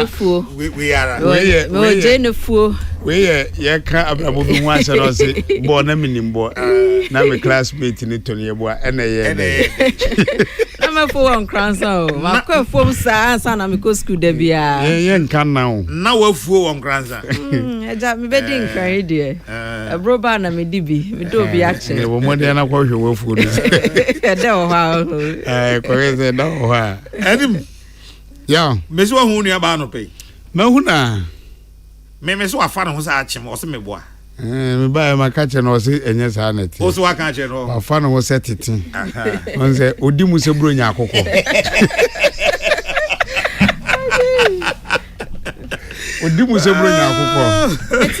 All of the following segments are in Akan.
Jenefu. We are. We Jenefu. We ye ka abrabo bi ho ahye no se bo na minimbo na me classmate ni Tony Ebo ene ye na me fo on kransa o ma kwa fo sa na me ko school da bia ye nkan na o na wafuo on kransa eja me be din kran de abro ba na me di bi me do bi action ne bo mo de na kwa hwe wafuo no e de o ha ko ye da o ha edim ya me so hu nua ba no pe ma hu na me so afa no sa achim o se me boa me ba ma ka che no se enye sa na ti o so aka che no afa no se tete on se odi mu se bro nya akoko odi mu se bro nya akoko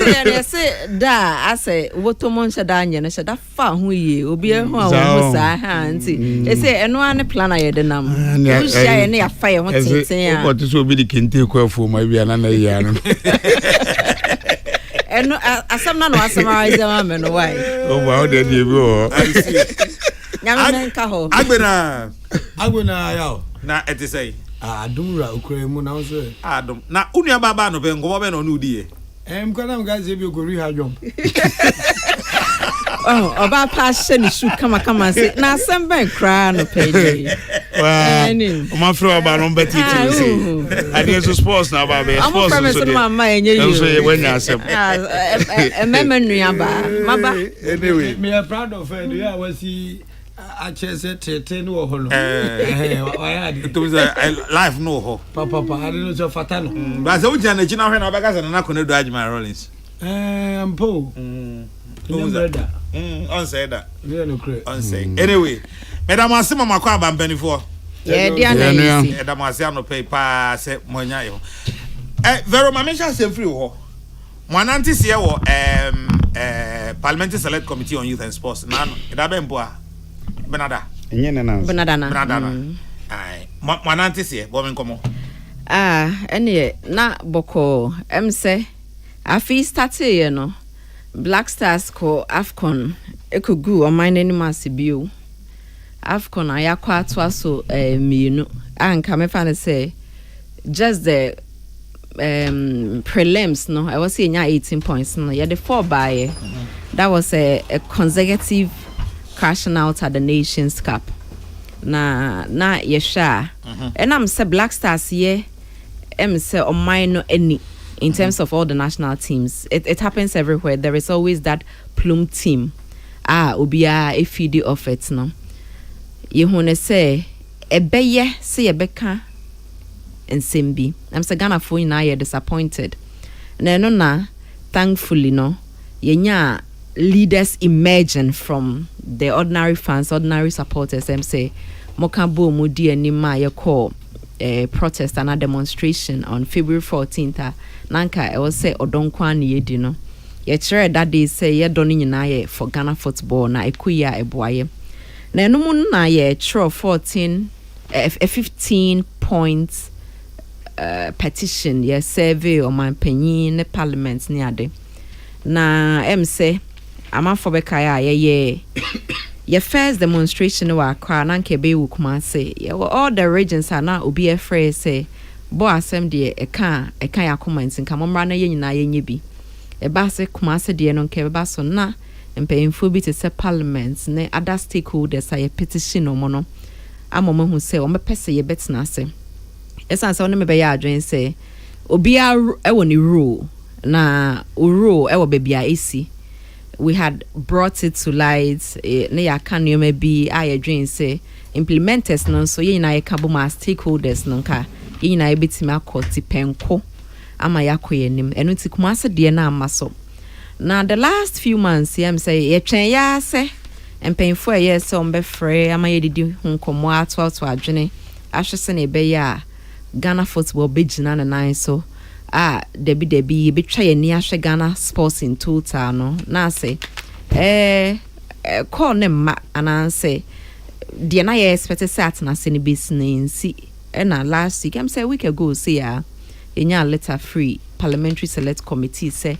ete se da ase wotomon se da anye no se da fa ho ye obi e ho a wo sa ha nti ese eno ane plan aye de nam wo sia ye ne ya fa ye ho teten a o to so obi di kente ko afu ma bia na ye ano eno asam na no asama ma me no why o ba o de bi o nyame nka ho agbena ya na ete say adumra okure mu na so adum na unua baba no be ngomo be no no die kwala mga ze bi ogori ha jom oba pa she ni shu kama se na asem ben kra no pay wa o ma fro ba no beti ti se ade so sports na ba be sports so de mama enye you so ye wanya asem mama nua ba maba anyway me are proud of her you are see a chese tete no ho no to life no ho papa I don't know fatano ba se uja na china hwe na obeka se na kono do Ajima Rollins ampo on say that no cre on say anyway madam asema makwa abampanifo dia na madam asema no pay pa se monya yo vero mamisha se free ho mwananti se wo Parliamentary Select Committee on Youth and Sports na no da be mboa benada enye na benada ai mwananti se bo men komo ene na boko emse afi start ye no Black Stars ko Afcon ekogu o mine ni masibio Afcon ayakwa atwa so mienu anka me fa ne say just the prelims no I was saying 18 points no yeah the 4 by that was a consecutive crashing out at the Nations Cup na yesha and I'm say Black Stars ye say on mine no any in terms of all the national teams. It happens everywhere. There is always that plume team. Obia a feed of it no. You wanna say ebeye say ebeka and simbi. I'm say Ghana for you now you're disappointed. Na thankfully no yenya leaders emerging from the ordinary fans, ordinary supporters. Them say Mokabo Mudi and Nima ye call a protest and a demonstration on February 14th. Nanka I was say odonkwa ni yedi no. Ye chere that day say ye doni nyina ye for Ghana football na ekuya eboaye. Na enu na ye chere 15 points petition ye survey o man panyin ne parliament ni ade. Na say amafo bekaya ye first demonstration wa kwa nanka be wu kuma say all the regions are now obi e free say bo asem de eka ya comment nka momra na ye nyina ye nyebi e ba se kuma se de no nke ba so na mpanyimfo bi te se parliament ne other stakeholders a ye petition no no amomo hu se o mepese ye betena se esan se woni me be ya adwen se obi a e woni rule na rule e wo bebia esi we had brought it to light ne ya kan yo maybe I adwen se implementers no so ye nyina ye ka bo ma stakeholders no nka yina ebetimi akoti penko ama yakoyenim enu ti kuma ase de na amaso na the last few months yam say ye twen ya ase empenfo ye se ombe free ama ye didi hunkomo ato adwene ahwese na ebe ya Ghana football begina na nan so debi betwa ye ni ahwe Ghana sports in total no na say call ne ma ananse de na ye expect sat na se ni business and last week, I'm say a week ago, say in your letter free Parliamentary Select Committee say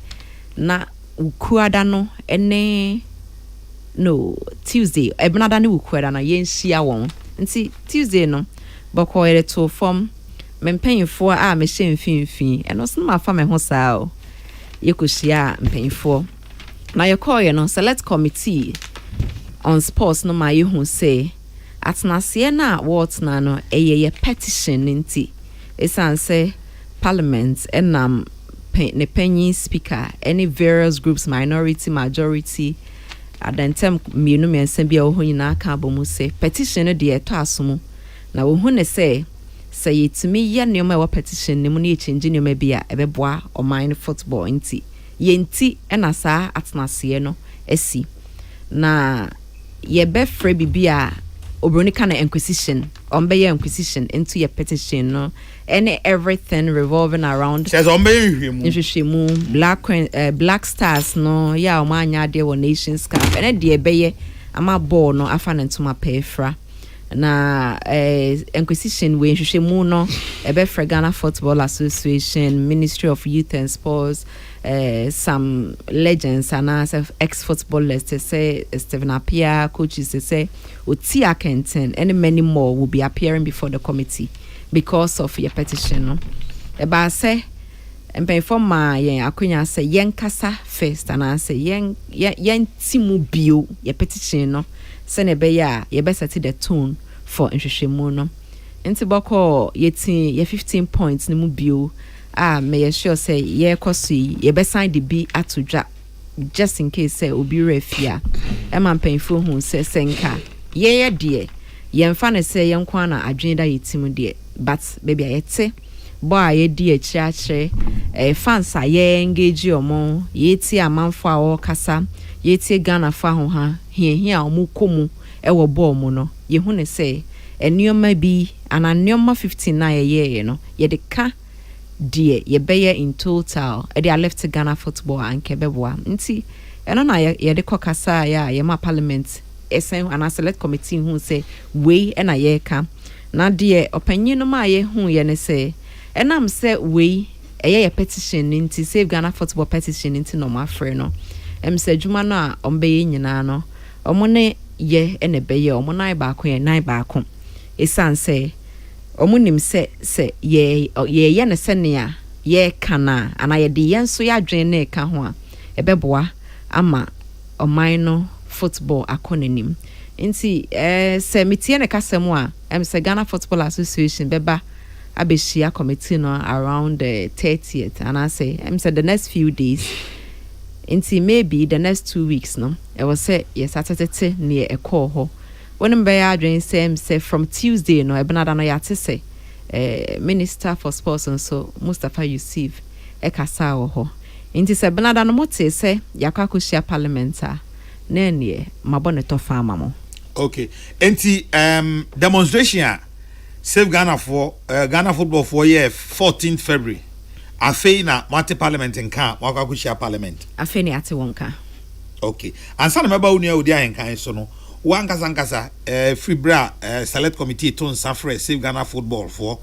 na ukuadano ene no Tuesday ebnada ni ukuadano yen shia won nti Tuesday no boko ere to form mempanyinfo a me hye mfimfin eno so ma fa me ho saa o yekohia mpanyinfo na ye call ye no select committee on sports no ma ye hu say atnase na what na no ye petition nti esan say parliament enam ne penny speaker any various groups minority majority adentem mienu mensa bia wo ho nyina ka abomu say petition no de eto asomu na wo hu ne say yetimi ye neoma wa petition ne mu ne change neoma bia ebeboa o mine football nti yenti ena saa atnase no esi na ye be free bibia obroni kana inquisition ombe inquisition into your petition no any everything revolving around says ombe nhwehwemu black stars no ya o manya de wo nations cup ene de beye ama ball no afa ntoma pefra na inquisition we nhwehwemu no ebe fra Ghana Football Association, Ministry of Youth and Sports, some legends and ex-footballers to say Stephen Appiah, coaches to say Utia Kenton and many more will be appearing before the committee because of your petition. No? Eba say and before my akunya say yen kasa first and I say yen timu bio your petition no sene be ya ye be set the tone for nhwehwemu no enti boko yeti ye 15 points ni mu bio me sure say ye kosi ye be sign the be atodwa just in case say obi refia e man penfo hu say senka ye de ye mfa ne say ye nkwa na adwen da yetimu de but baby ayete boy ye di achiache fans ye engage omo ye ti amanfo a wo kasa ye ti Ghana fa ho ha hia omo komu e wo ball mu no ye hu ne say enioma bi ananioma 59 ye no ye de ka die ye beye in total e dey left Ghana football and kebeboa nti eno na ye de kokasa ya ye ma parliament esen ana select committee hu say we e na ye ka na de opanyin no ma ye hu ye ne say enam say we ye petition nti save Ghana football petition nti no ma free no say juma no a ombe nyina no omo ne ye ene beye omo nai ba ko ye nai ba ko esan say omunim se ye ne senia ye kana ana ye de yenso ya dwen na ka ho a ebeboa ama oman no football akonanim nti se metie ne kasem a se Ghana Football Association beba abeshia committee no around the 30th and I say the next few days nti maybe the next 2 weeks no e was say yes atete near a call ho when be adwen say from Tuesday no ebenada no yate say Minister for Sports and so Mustafa Yusuf ekasa ho nti se benada no mote say yakwakoshia parliamenta na ne mabone to farmer mo okay nti demonstration save Ghana for Ghana football for year 14th February afei na mate parliament nka wakwakoshia parliament afei ne ate wonka okay ansa na meba unu ya odi ahenkan so no wankasa free bra select committee to nsafre save Ghana football for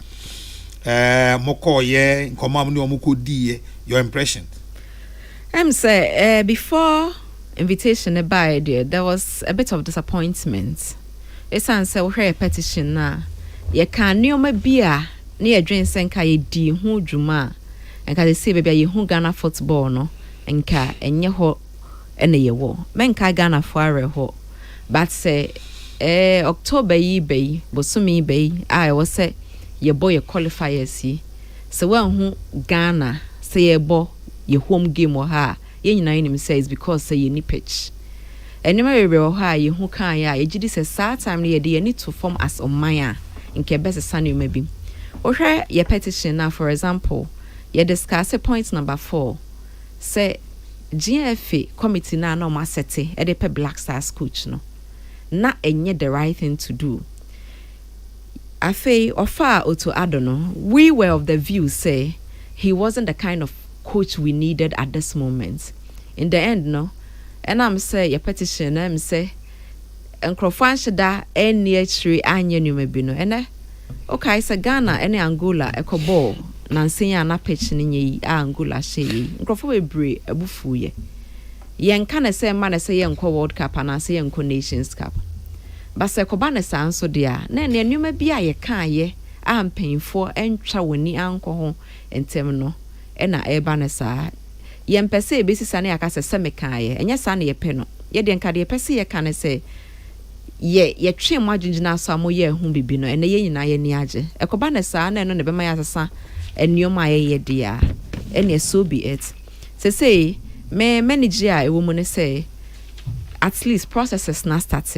moko ye nkomam ni omukodi your impression say before invitation by there was a bit of disappointment esan say we hear petition na ye kan nioma bia na ye dwen senka ye di hu dwuma enka they say baby ye hu Ghana football no enka enye ho ene ye wo menka Ghana for are ho but say October yi be bosumi be I was say ye boy qualifiers yi so when hu Ghana say ye bo ye home game or ha ye nyina nim says because say ye ni pitch enema we ha ye hu kan ya ye gidi say saa time ye dey need to form as omaya nke best sanu maybe ohwe ye petition now for example ye discuss point number 4 say GFA committee na no ma sete e dey pe Black Stars coach no na enye the right thing to do afei ofa oto adono we were of the view say he wasn't the kind of coach we needed at this moment in the end no and I'm say your petition I'm say enkrofan sheda eni achiri anye numebi no ene okay say Ghana ene Angola ekobo na nsenya na pitch ni nyi Angola she nkrofo bebre abufu ye nka na say ma na say ye nkɔ World Cup na say ye nkɔ Nations Cup ba say koba na sanso dia na ene numa bia ye kan ye a mpanyinfo entwa woni anko ho entem no na eba ne saa ye mpese e besisa na yakase se mekaye enye saa na ye pe no ye de nka de pese ye ka ne se ye twe mo adwinjina so amoye hu bibi no ene ye nyina ye ni age ekoba ne saa na eno ne bema ya sesa enioma ye dia ene so be it say me manage a ewo mu ne say at least processes na start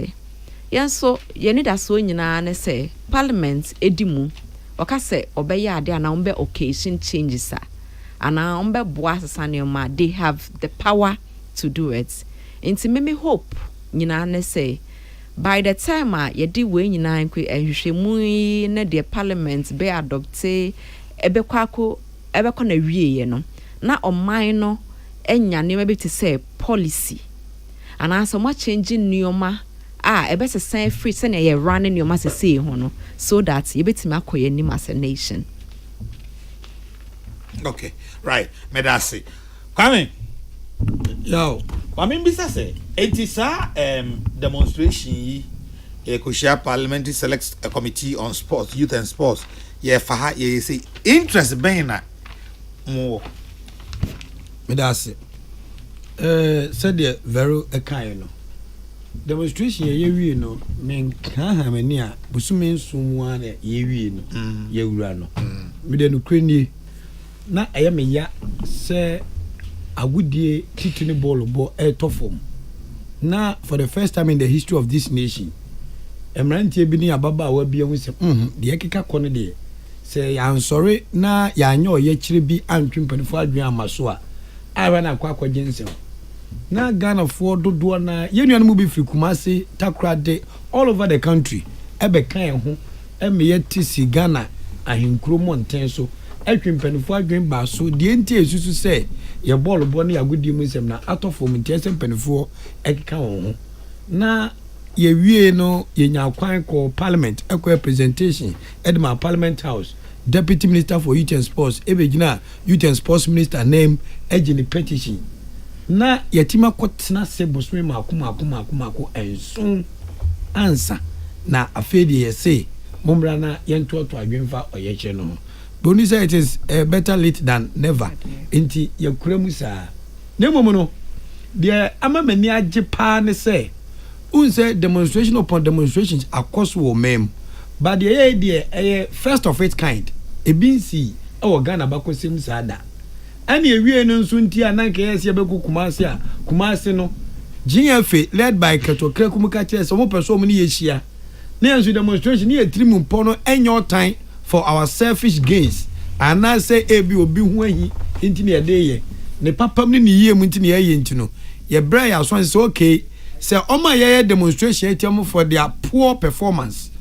yen so ye need aso nyina ne say parliament edimu oka say obeye ade ana ombe occasion changes ana ombe boa sesa enioma they have the power to do it inti me hope nyina ne say by the time ye di we nyina nkwe ehwehwemu na the parliament be adopte ebekwa na wie ye no na oman no enya ne be to say policy and as so changing nioma ebesesa free say na ye running nioma say ho no so that ye betimi akoye nim as a nation. Okay, right. Medasi. Kwame. Yo. Kwame bisa say it is a demonstration yi Koshia Parliamentary Select Committee on Sports, Youth and Sports. Ye faha ye say interest ben na mo. Medasi. Said the very kind no. Demonstration ye wi no men kan ha mani a busumen sumwa na ye wi no ye wura no. Me de no krenie na eye me ya se agudie tituni ball tofom na for the first time in the history of this nation emrantie bi ni ababa wa bi ehun se de ekeka kono de se ya nsore na ya anya oye kire bi antwempanifo adwen amaso a ara na akwa jensen na Ghana for dodo na yenuan mu bi firi Kumasi Takrade all over the country ebe kan ho emeye tisi Ghana ahinkro monten so atwempanifo adwen ba so de ntie esusu se ye ball bo na yagudi mu nsem na atofo mu ntie sempanifo ekeka ho na ye wie no ye nya kwan ko parliament ekwa representation edma parliament house deputy minister for youth and sports ebegina youth and sports minister name ejini petition na yatima kotena se bosme makuma enson ansa na afedi ye say momra na yento to adwenfa oyeche no boni say it is better late than never enti yakuramu sa nemomo no de amamani age pa ne say unse demonstration upon demonstrations across wo mem but the idea first of its kind ebinsi e Ghana bakosem sada ani ewie no nso nti ananka yesi ebeku Kumasi no GFA led by Kokrokoo muka che so mo person mo ni yehia na yanso demonstration ni etrim mpo enyo time for our selfish gains and I say ebi obi hu ahi nti ne de ye ne papam ni yie mu nti ne ye nti no ye bra ya so say okay say oma ye demonstration etiam for their poor performance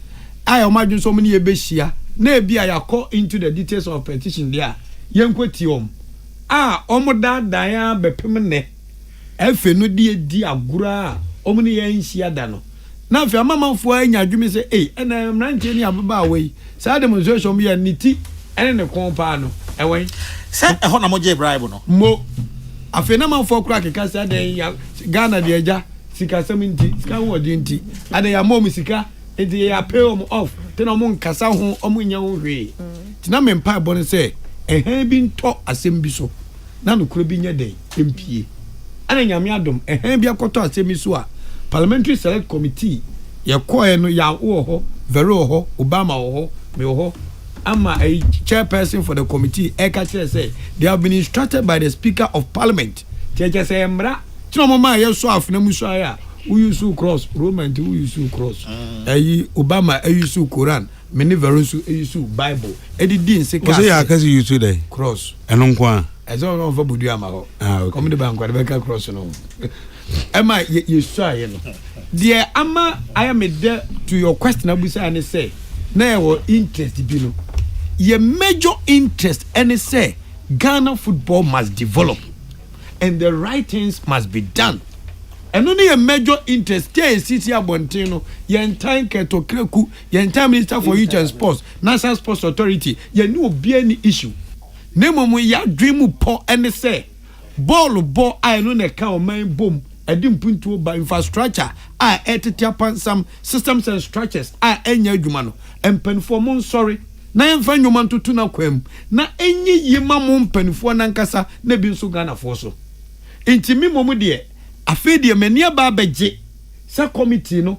I imagine so many ye be hia na ebi ayakọ into the details of petition there yenkwetiom omo da ya bepem ne efe no di agura omo ne yenhia da no na afi amamanfo anya adwumi se ena mranche ni ababa we sa demonstration bi ya niti ene ne kompa no ewen se ho na mo je bribe no mo afi na manfo kura keka se adan ya Ghana de eja sika seminti sika wo di nti adan ya mom sika enti ya pay them off tena mo nkasa ho omo nya ho hwe tina me mpa bo se bi nto asem bi so na no kuro bi nya den empie ana nyame adom bi akoto asem bi so a Parliamentary Select Committee ye koe no ya wo ho very ho Obama ho me ho ama a chairperson for the committee eka chere say they have been instructed by the Speaker of Parliament cheche say mra tino mama ye so afna mu so aya we use cross Roman we use cross Obama use Quran many very use Bible edidin se ka say ya kasi use dey cross eno kwa ezo no fa budu ama ho come the bank the beka cross no Emma you saw no dear ama I am there to your question abusa and say na your interest bi no your major interest and say Ghana football must develop and the right things must be done and only a major interest there is city abontin no yen time Kokrokoo yen time minister for youth and sports national sports authority yen no be any issue nemo mo ya dream po and say ball I no na ka o man bom edim puntu ba infrastructure etetiapan some systems and structures enya adwuma no empenfo mo sorry na yɛmfa nnwoma ntoto na kwam na enye yema mo mpanifo na nkasa na bi nso Ghana fo so enti mi mom de afi de mania ba begye sa committee no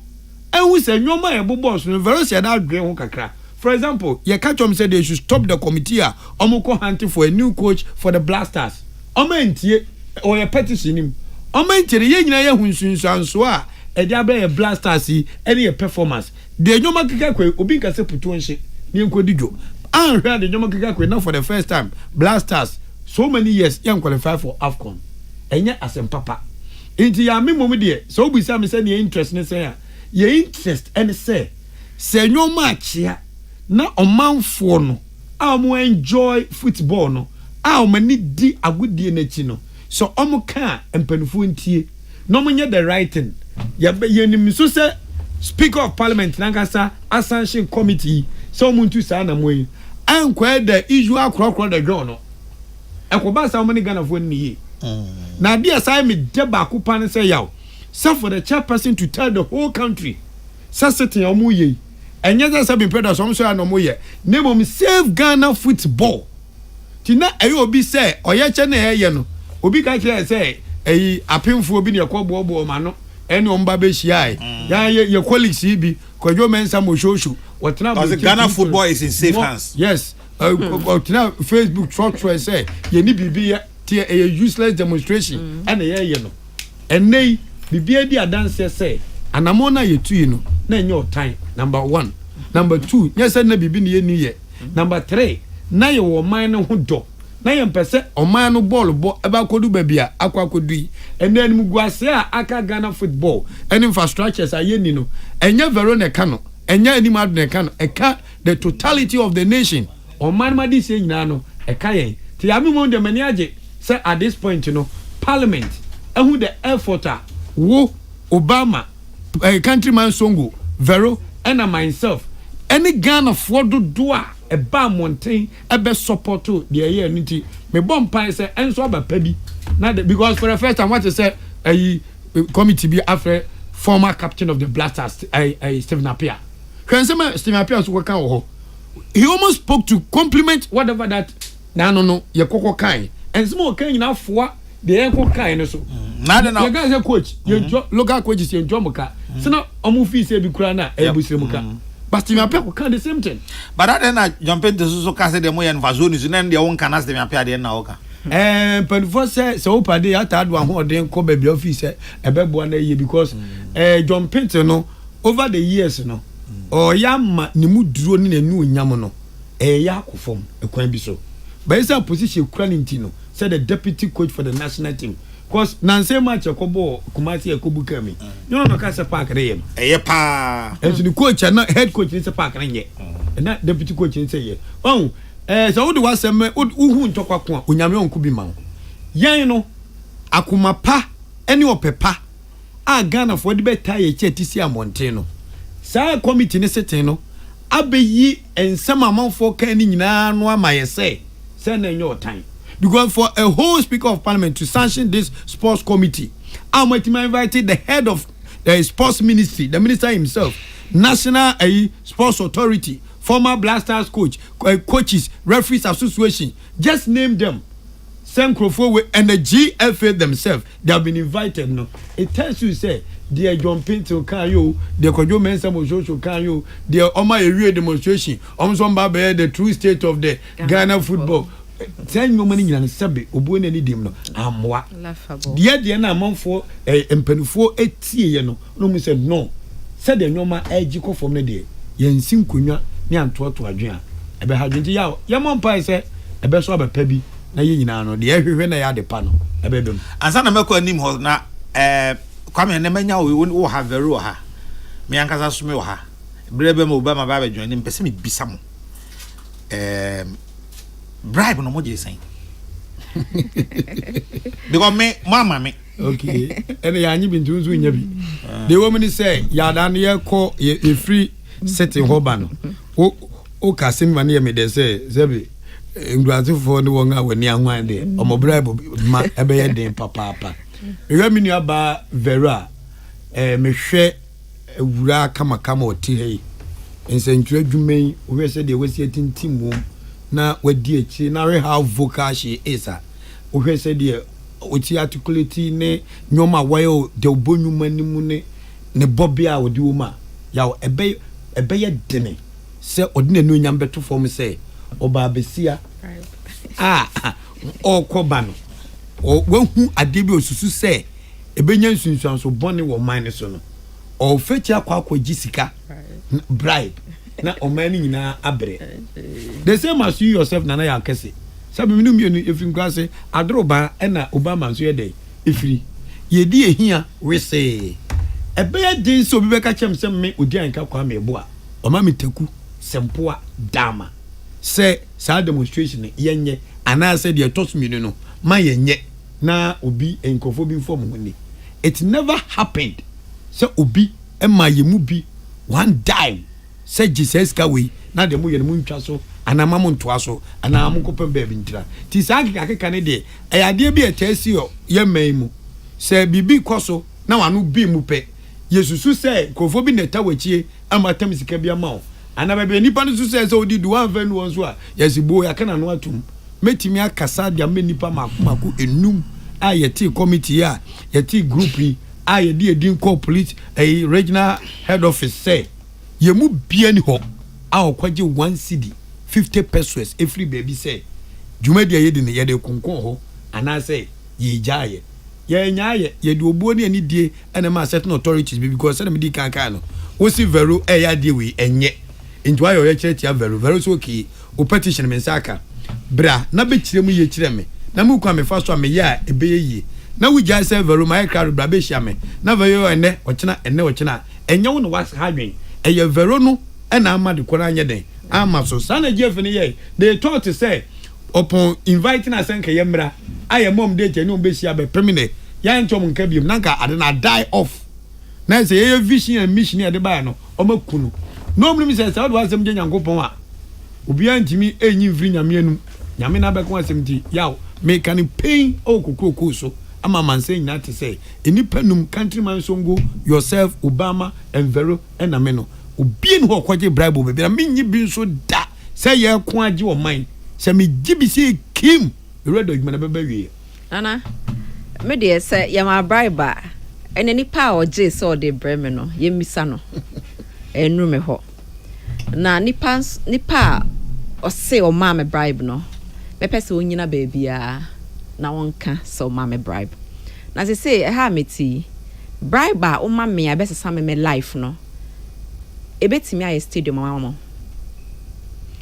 ehu se nnwoma e bobo so no very said adwe ho kakra. For example, ye catch them say they should stop the committee omoko hunting for a new coach for the Blasters. Oma entie or a petition him. Oma entie ye nyina ye hunsunsanso a e dia bra ye Blasters yi any performance. The nnwoma keka kwe obi nkase putu nche ni enkodi dwo. An hwe the nnwoma keka kwe now for the first time Blasters so many years yan qualify for AFCON. Enye asem papa. Inti ya me mom de so obi say me say ne interest ne say ya ye interest and say nnwoma achia na omanfo no a mo enjoy football no a o mani di agudie na chi no so omo ka empanifo ntie no mo nye the right thing ye nim so say speaker of parliament nankasa ascension committee so mo ntu sa na mo yi ankwa the usual krokro the john no ekoba sa mo ni Ghana fo ni yi na dia sai me de ba ko pan say yaw so for the chairperson to tell the whole country say sitting omo yi enye za sabi predators so so anomo ye nemom save Ghana football tina eyo obi say oye na ye no obi ka kire say eyi apemfo obi ne yakoboobo ma no ene omba be hia ya ye colleagues bi kwadwo mensa mo shoshu wotena because Ghana football is in safe hands. Yes wotena Facebook trot say ye ni bibi tie a useless demonstration and ye no ene bibi di adanse say anamona yetu no na enye time. Number 1. Number 2, yes na bibi ne yenu ye. Number 3, na ye wo man no ho do. Na ye mpese o man no ball bo eba kodu babia akwakodu yi. Ene anim guase a aka Ghana football. Any infrastructures aye ni no. Enye Verona kano. Enye anim adu ne kano. Eka the totality of the nation. O man ma di se nyina no eka ye. Ti ami mo de mani age say at this point you know parliament ehu the effort wo Obama countryman Songo Vero and myself any Ghana for do a ba mountain a best support to the year unity me bomb pie say and so about pebi now because for the first time what to say a committee be after former captain of the Blasters Stephen Appiah when some Stephen Appiah so kan he almost spoke to compliment whatever that no ye koko kai and small kan na for the enko kai no so na na you guys a coach you local coaches you enjoy muka so na omu fi say bi kura na e busire muka but Stephen Appiah can the same thing but that na jump into so ka say dem yen vazoni so na dey won kana Stephen Appiah dey na oka penfo say so pade ata do ho den ko ba bi office e be bo na ye because John Pinto no over the years no o ya ma ni mu duro ni na nu nyam no ya akofom ekwan bi so but esa position kura ni ntino said the deputy coach for the national team because nanse match akobo kumati ekobuka mi you know no ka se park re eye pa and the coach na head coach ni se park re ye na deputy coach ni se ye oh so wo de wasem uhu ntokwa ko a onyame onku bi ma yen no akuma pa ene opepa a Ghana for the better ye chetisi amonten no sa committee ni seten no abeyi ensema amanfo kan ni nyina no amaye se na enyo time because for a whole speaker of parliament to sanction this sports committee I might invited the head of the sports ministry, the minister himself, national sports authority, former Blasters coach, coaches, referees association, just name them. Sam Kokrokoo and the GFA themselves, they have been invited. No, it tells you say the John Pinto can you, the Kojo Mensa Moshoso can you, the Oma area demonstration, Omsomba the true state of the Ghana football. Ten no money in Sabi, Obuene Nidim, Amwa. The idea na monfo empenufo etie no, no me said no. Said the normal ejiko from the day. Yen sim kunya ni anto to adwen a. Ebe ha dwenti ya. Ya monpa say ebe so aba pabi na ye nyina no. De ehwehwe na ya de pa no. Ebe bem. Ansa na meko anim ho na kwame na manya wo ha veru ha. Me ankasa so me wo ha. Brebe ma Obama ba dwen ni mpese me bisa mo. Bribe no moje saying because me mama me okay and ya anyi bintu nzu nya bi the woman say ya dan ye ko ye free setting hoba no o kasim ma na ye me de say zebi ngrazifo no won a wani ahwan de omo bribe ma ebe ye den papa ewa mi nua ba vera me hwe ewura kama oti hei nsentwerɛ dwuman wo said the was yet in team na wadi achi na re how vocal she is a wo said the oti articulate ne nyoma wayo de obonwuma ni mu ne bobby a wodi wo ma ya ebe ye dene se odine no nyam beto form se oba besia okoba no wahu ade bi osusu se ebenya nsunsuan so bone wo man so no o fechi akwa gisika bribe na o man nyina abre the same as you yourself na ya kese sabi minum yenu efrim kwase adroba na obama nso ye dey efiri yedi ehia we say ebe din so bi beka chem sem me odi anka kwa me bo a o ma metaku sempoa dama say sa demonstration yenye ana say the toss me no ma yenye na obi enkofo bi form honi it never happened say obi ema yemu bi one dime say Jesus ka we na dem ye mu ntwa so ana mamu ntoa so ana amukopem baby ntira ti sa akeka ne de ayade bi etasi yo ye maimu say bibi koso na wanu bi mu pe yesusu say kofo bi neta wachie amatam sika bi ama ana bebe nipa no su say odi du wan fa nu won so a yesibo ya kana no atum metimi akasa dia me nipa makomako enum a yeti committee a yeti group a yedi edin complete a regional head office say yemu bia ni ho a okwaje 1 cedi 50 pesos every baby say dwumadi ayedi ne yede konkon ho ana say ye jaaye ye nyaaye yede obuo ne ani die ena ma certain authorities because say me di kankan no wo si vero ya die we enye nti ayo ye church vero so okay o petition me nsaka bra na be kiremu ye kireme na mu kwa me fa so me ya ebe ye na wu ja say vero my car bra be hia me na vero ene ochina enye wo no was hadwen eye vero no ena ama de kora anye den ama so sana jeff ni ye they thought to say upon inviting us nke yemra aye mom de je ni be hia be permanent ya ntom nka biem nanka ade na die off na say ye vision and mission ade ba no o makunu no mlim say say do asem je nyankopon a obi antimi enyi mfiri nyame anum nyame na be ko asem ti yaw me can pain o Kokrokoo so ama man say nyina to say enipanum countryman songo yourself Obama and Vero and ameno obi en ho kwaje bribe be na menyi bi so da say ye ko age o man say me gibi say kim redo gmana be wie ana me de say ye ma bribe eneni pa o je so de breme no ye misa no enu me ho na nipa o say o ma me bribe no me pese onyina ba bia na wonka so ma me bribe na say ha meti bribe o ma me abesesa me life no ebetimi aye stadium mama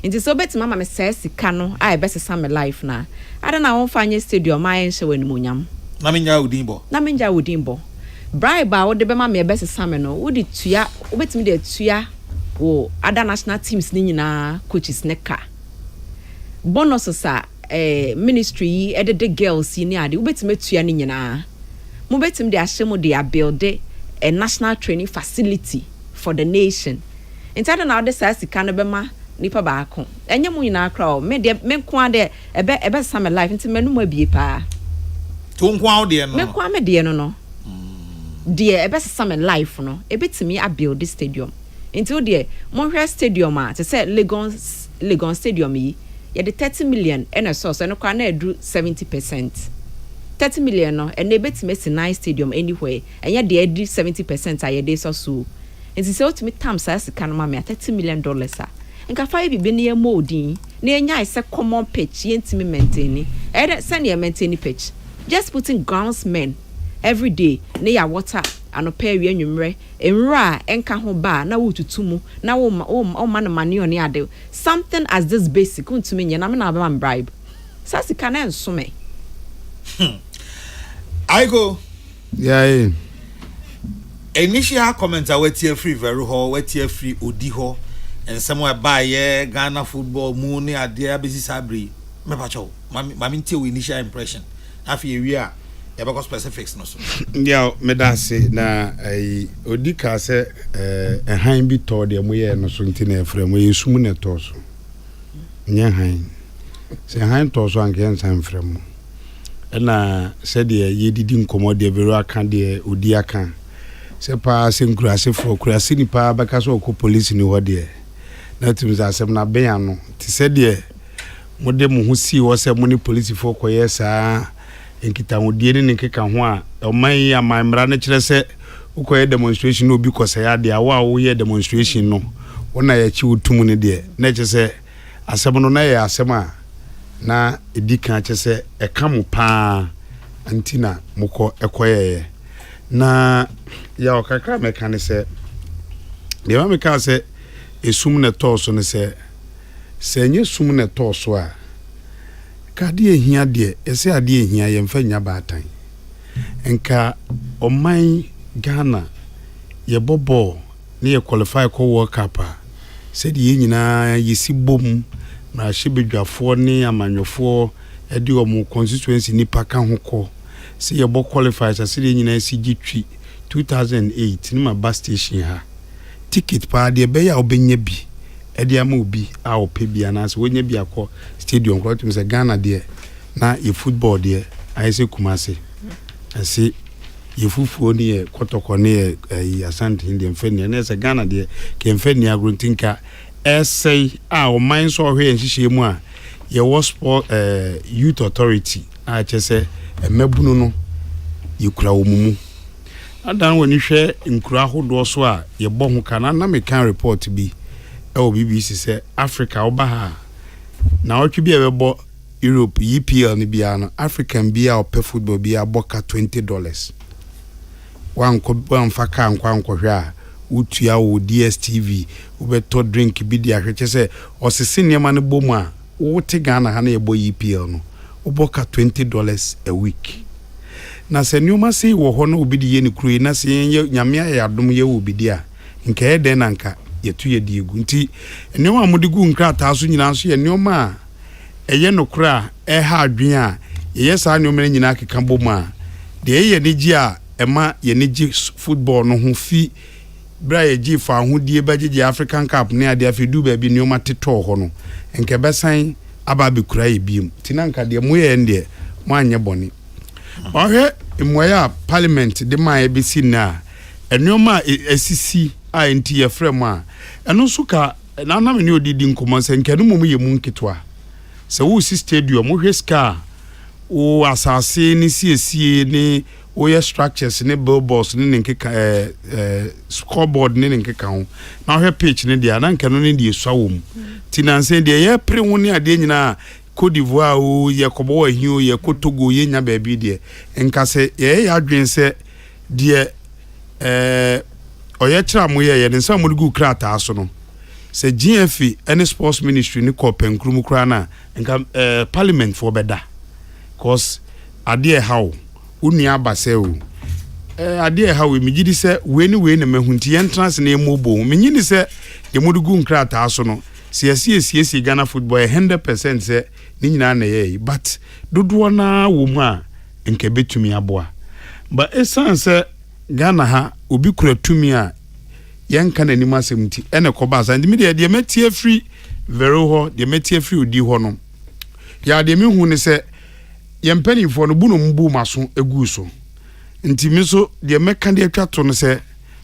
nti so betimi mama me say sika no aye besesa me life na ada na won fanye stadium aye hye wanimonyam na menja udimbo bribe o de be ma me besesa me no wo di tua obetimi de tua wo ada national teams ni nyina coaches ne ka bonus sa ministry edede girls ni ade obetimi tua ni nyina mo betimi de ahye de build a national training facility for the nation instead na de sa sika no be ma nipa ba ako enye mo nyina akra o me de me nko ade ebe sam life nti menu ma bie pa to nko awo de no me kwa me de no de ebe sam life no ebetimi a build stadium nti o de mo hwe stadium a te say Legon stadium yi ye de 30 million ena source no kwa na edu 70%. 30 million no and ebetime si nice stadium anywhere enye de edi 70% aye de so nti se otimi tam sa sika no ma me $30 million a nka fa bibi ne modin na enya ise common pitch yentimi maintain e send ye maintain pitch just putting groundsmen every day na ya water anopa wi anwumre enwura enka ho ba na wotutumu na wo man money on ade something as this basic untumi nya na me na ba bribe sa sika na enso me I go. Yeah. Initial comment I wait here free very ho, wait here free odi ho, and somewhere by Ghana football money at the busy sabri. Me pacho, mami till initial impression. After we are, because specifics no so. Yeah, me da say na odi ka say han bi to de mo ye no so ntine frɛ mo ye sumu ne to so. Nya han. Se han to so anke nsan frɛ mo. Na said ye didi nkomo de vero aka de odi aka se pa se nkurase fo kurase ni pa baka so ko police ni ho de na tumi za asem na ben ano ti se de mode mo ho si wo se mo ni police for koye saa enkita wodie ne nkeka ho a oman ya mamra ne kire se ukoye demonstration no bi kosa ya de awa wo ye demonstration no wona ya chi utum ne de na che se asem no na ya asem a na edika che se eka pa antina moko ekoye na ya okaka meka ne se de ma meka se esum ne toso ne se nye sum ne toso a ka de ehia de ese ade ehia ye mfa nya baatan enka oman Ghana ye bobo ne ye qualify ko World Cup a se de nyina yesi bom na hyebedwafo ne amanyofo edi omo constituency nipa ka ho ko se ye bo qualify se de nyina si gitwi 2008 ni ma bus station ha ticket pa de be ya obenya bi edi ama obi a ope bi anase wonya bi akọ stadium ko tumi se Ghana de na ye football de ayese kumase ase ye fufuo ne ye kotoko ne ye asante ndi mfani na se Ghana de ke mfani agruntinka essay a o man so hwe nhihye mu a ye was sport youth authority a chese emabunu no ye kura omumu adan woni hwe nkura hodo so a ye bo ho kana na me kan report bi e BBC se Africa obaha na otwe bi e bo Europe EPL ni bia no African bia o pe football bia boka $20 wan faka nkwa hwe a utua wo DSTV ubeto drink bi dia hwe se osese niam ne bomu a wote Ghana ha na yebo EPL no oboka $20 a week na se nyoma se wo ho no obi di ye ne kru na se nyame ayadom ye obi di a nka ye den nanka yetu ye di egu nti nyoma modigu nkrata so nyina so ye nyoma a eye no kra ha adwen a ye sa nyoma nyina keka bomu a de ye ne gi a ema ye ne gi football no ho fi bra ye gi fa ho die bagye African Cup ne ade afedu ba bi nyoma teto ho no nke besan aba be kura ye biem tinanka de mo ye nde mo anye boni ohe imoya parliament de ma ebisi na enyoma esisi a enti ye frem a eno suka na na me ne odidi nkomonse nke no mum ye mu nketwa se wo si stadium wo hweska o asase ni siesie ni o ye structures ni billboards ni nkeka scoreboard ni nkeka ho na hwe pitch ni dia na nkeno ni die swawom tinanse de ye pre ho ni ade nyina Côte d'Ivoire o ye kobo wa hiu ye Kotogo ye nya baabi de nkase ye ya adwense de oye kira mo ye ne nsa mo gu krata aso no se GFE any sports ministry ni ko penkrum kra na nka parliament for beda cause ade how uni abase o ade how mi gidi se we na mahunti entrance na emobo mi nyini se ye mo gu krata aso no si Ghana football 100% se ni nyina na ye but dodo na wo mu a nke betumi aboa but essence Ghana ha obi kura tumi a yenka na nima semti ene ko ba san de metie free vero ho de metie free odi ho no ya de me hu ne se yempani fo no bu no mbu maso egu so nti mi so de meka de atwa to no se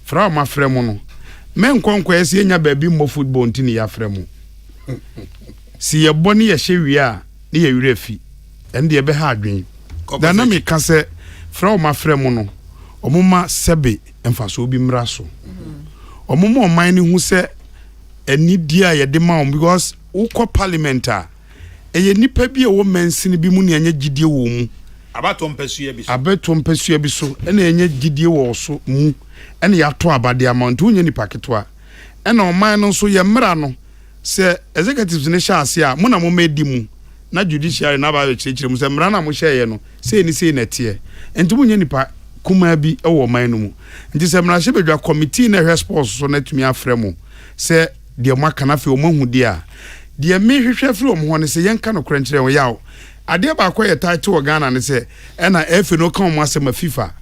fra ma frɛ mo no men konkɔ ese nya baabi mo football ntini ya frɛ mo si ye boni ye hyewi a ne ye wura fi ende ye be ha adwen da na me ka se fra ma frɛ mo no omuma sebe emfaso obi mra so omuma oman ni hu se anidi a ye de ma because ukọ parliament a eye nipa bi e wo mansini bi mu ne anya gidie wo mu abato mpesua bi so ena anya gidie wo so mu ena ya to abade amount unya nipa ketwa ena oman no so ye mra no se executives ne sha ase a mo na mo medi mu na judiciary na ba we chire mu se mra na mo hye ye no se ni se na tie enti mo nya nipa kuma bi e wo man no mu nti se mra hye bedwa committee na response so na tumi afrɛ mo se de mo aka na fe o mahu de a de me hwehwɛ firi o mo ho ne se yenka no krankyere wo yawo ade ba akɔ ye title wo Ghana ne se ena efe no kan mo asema FIFA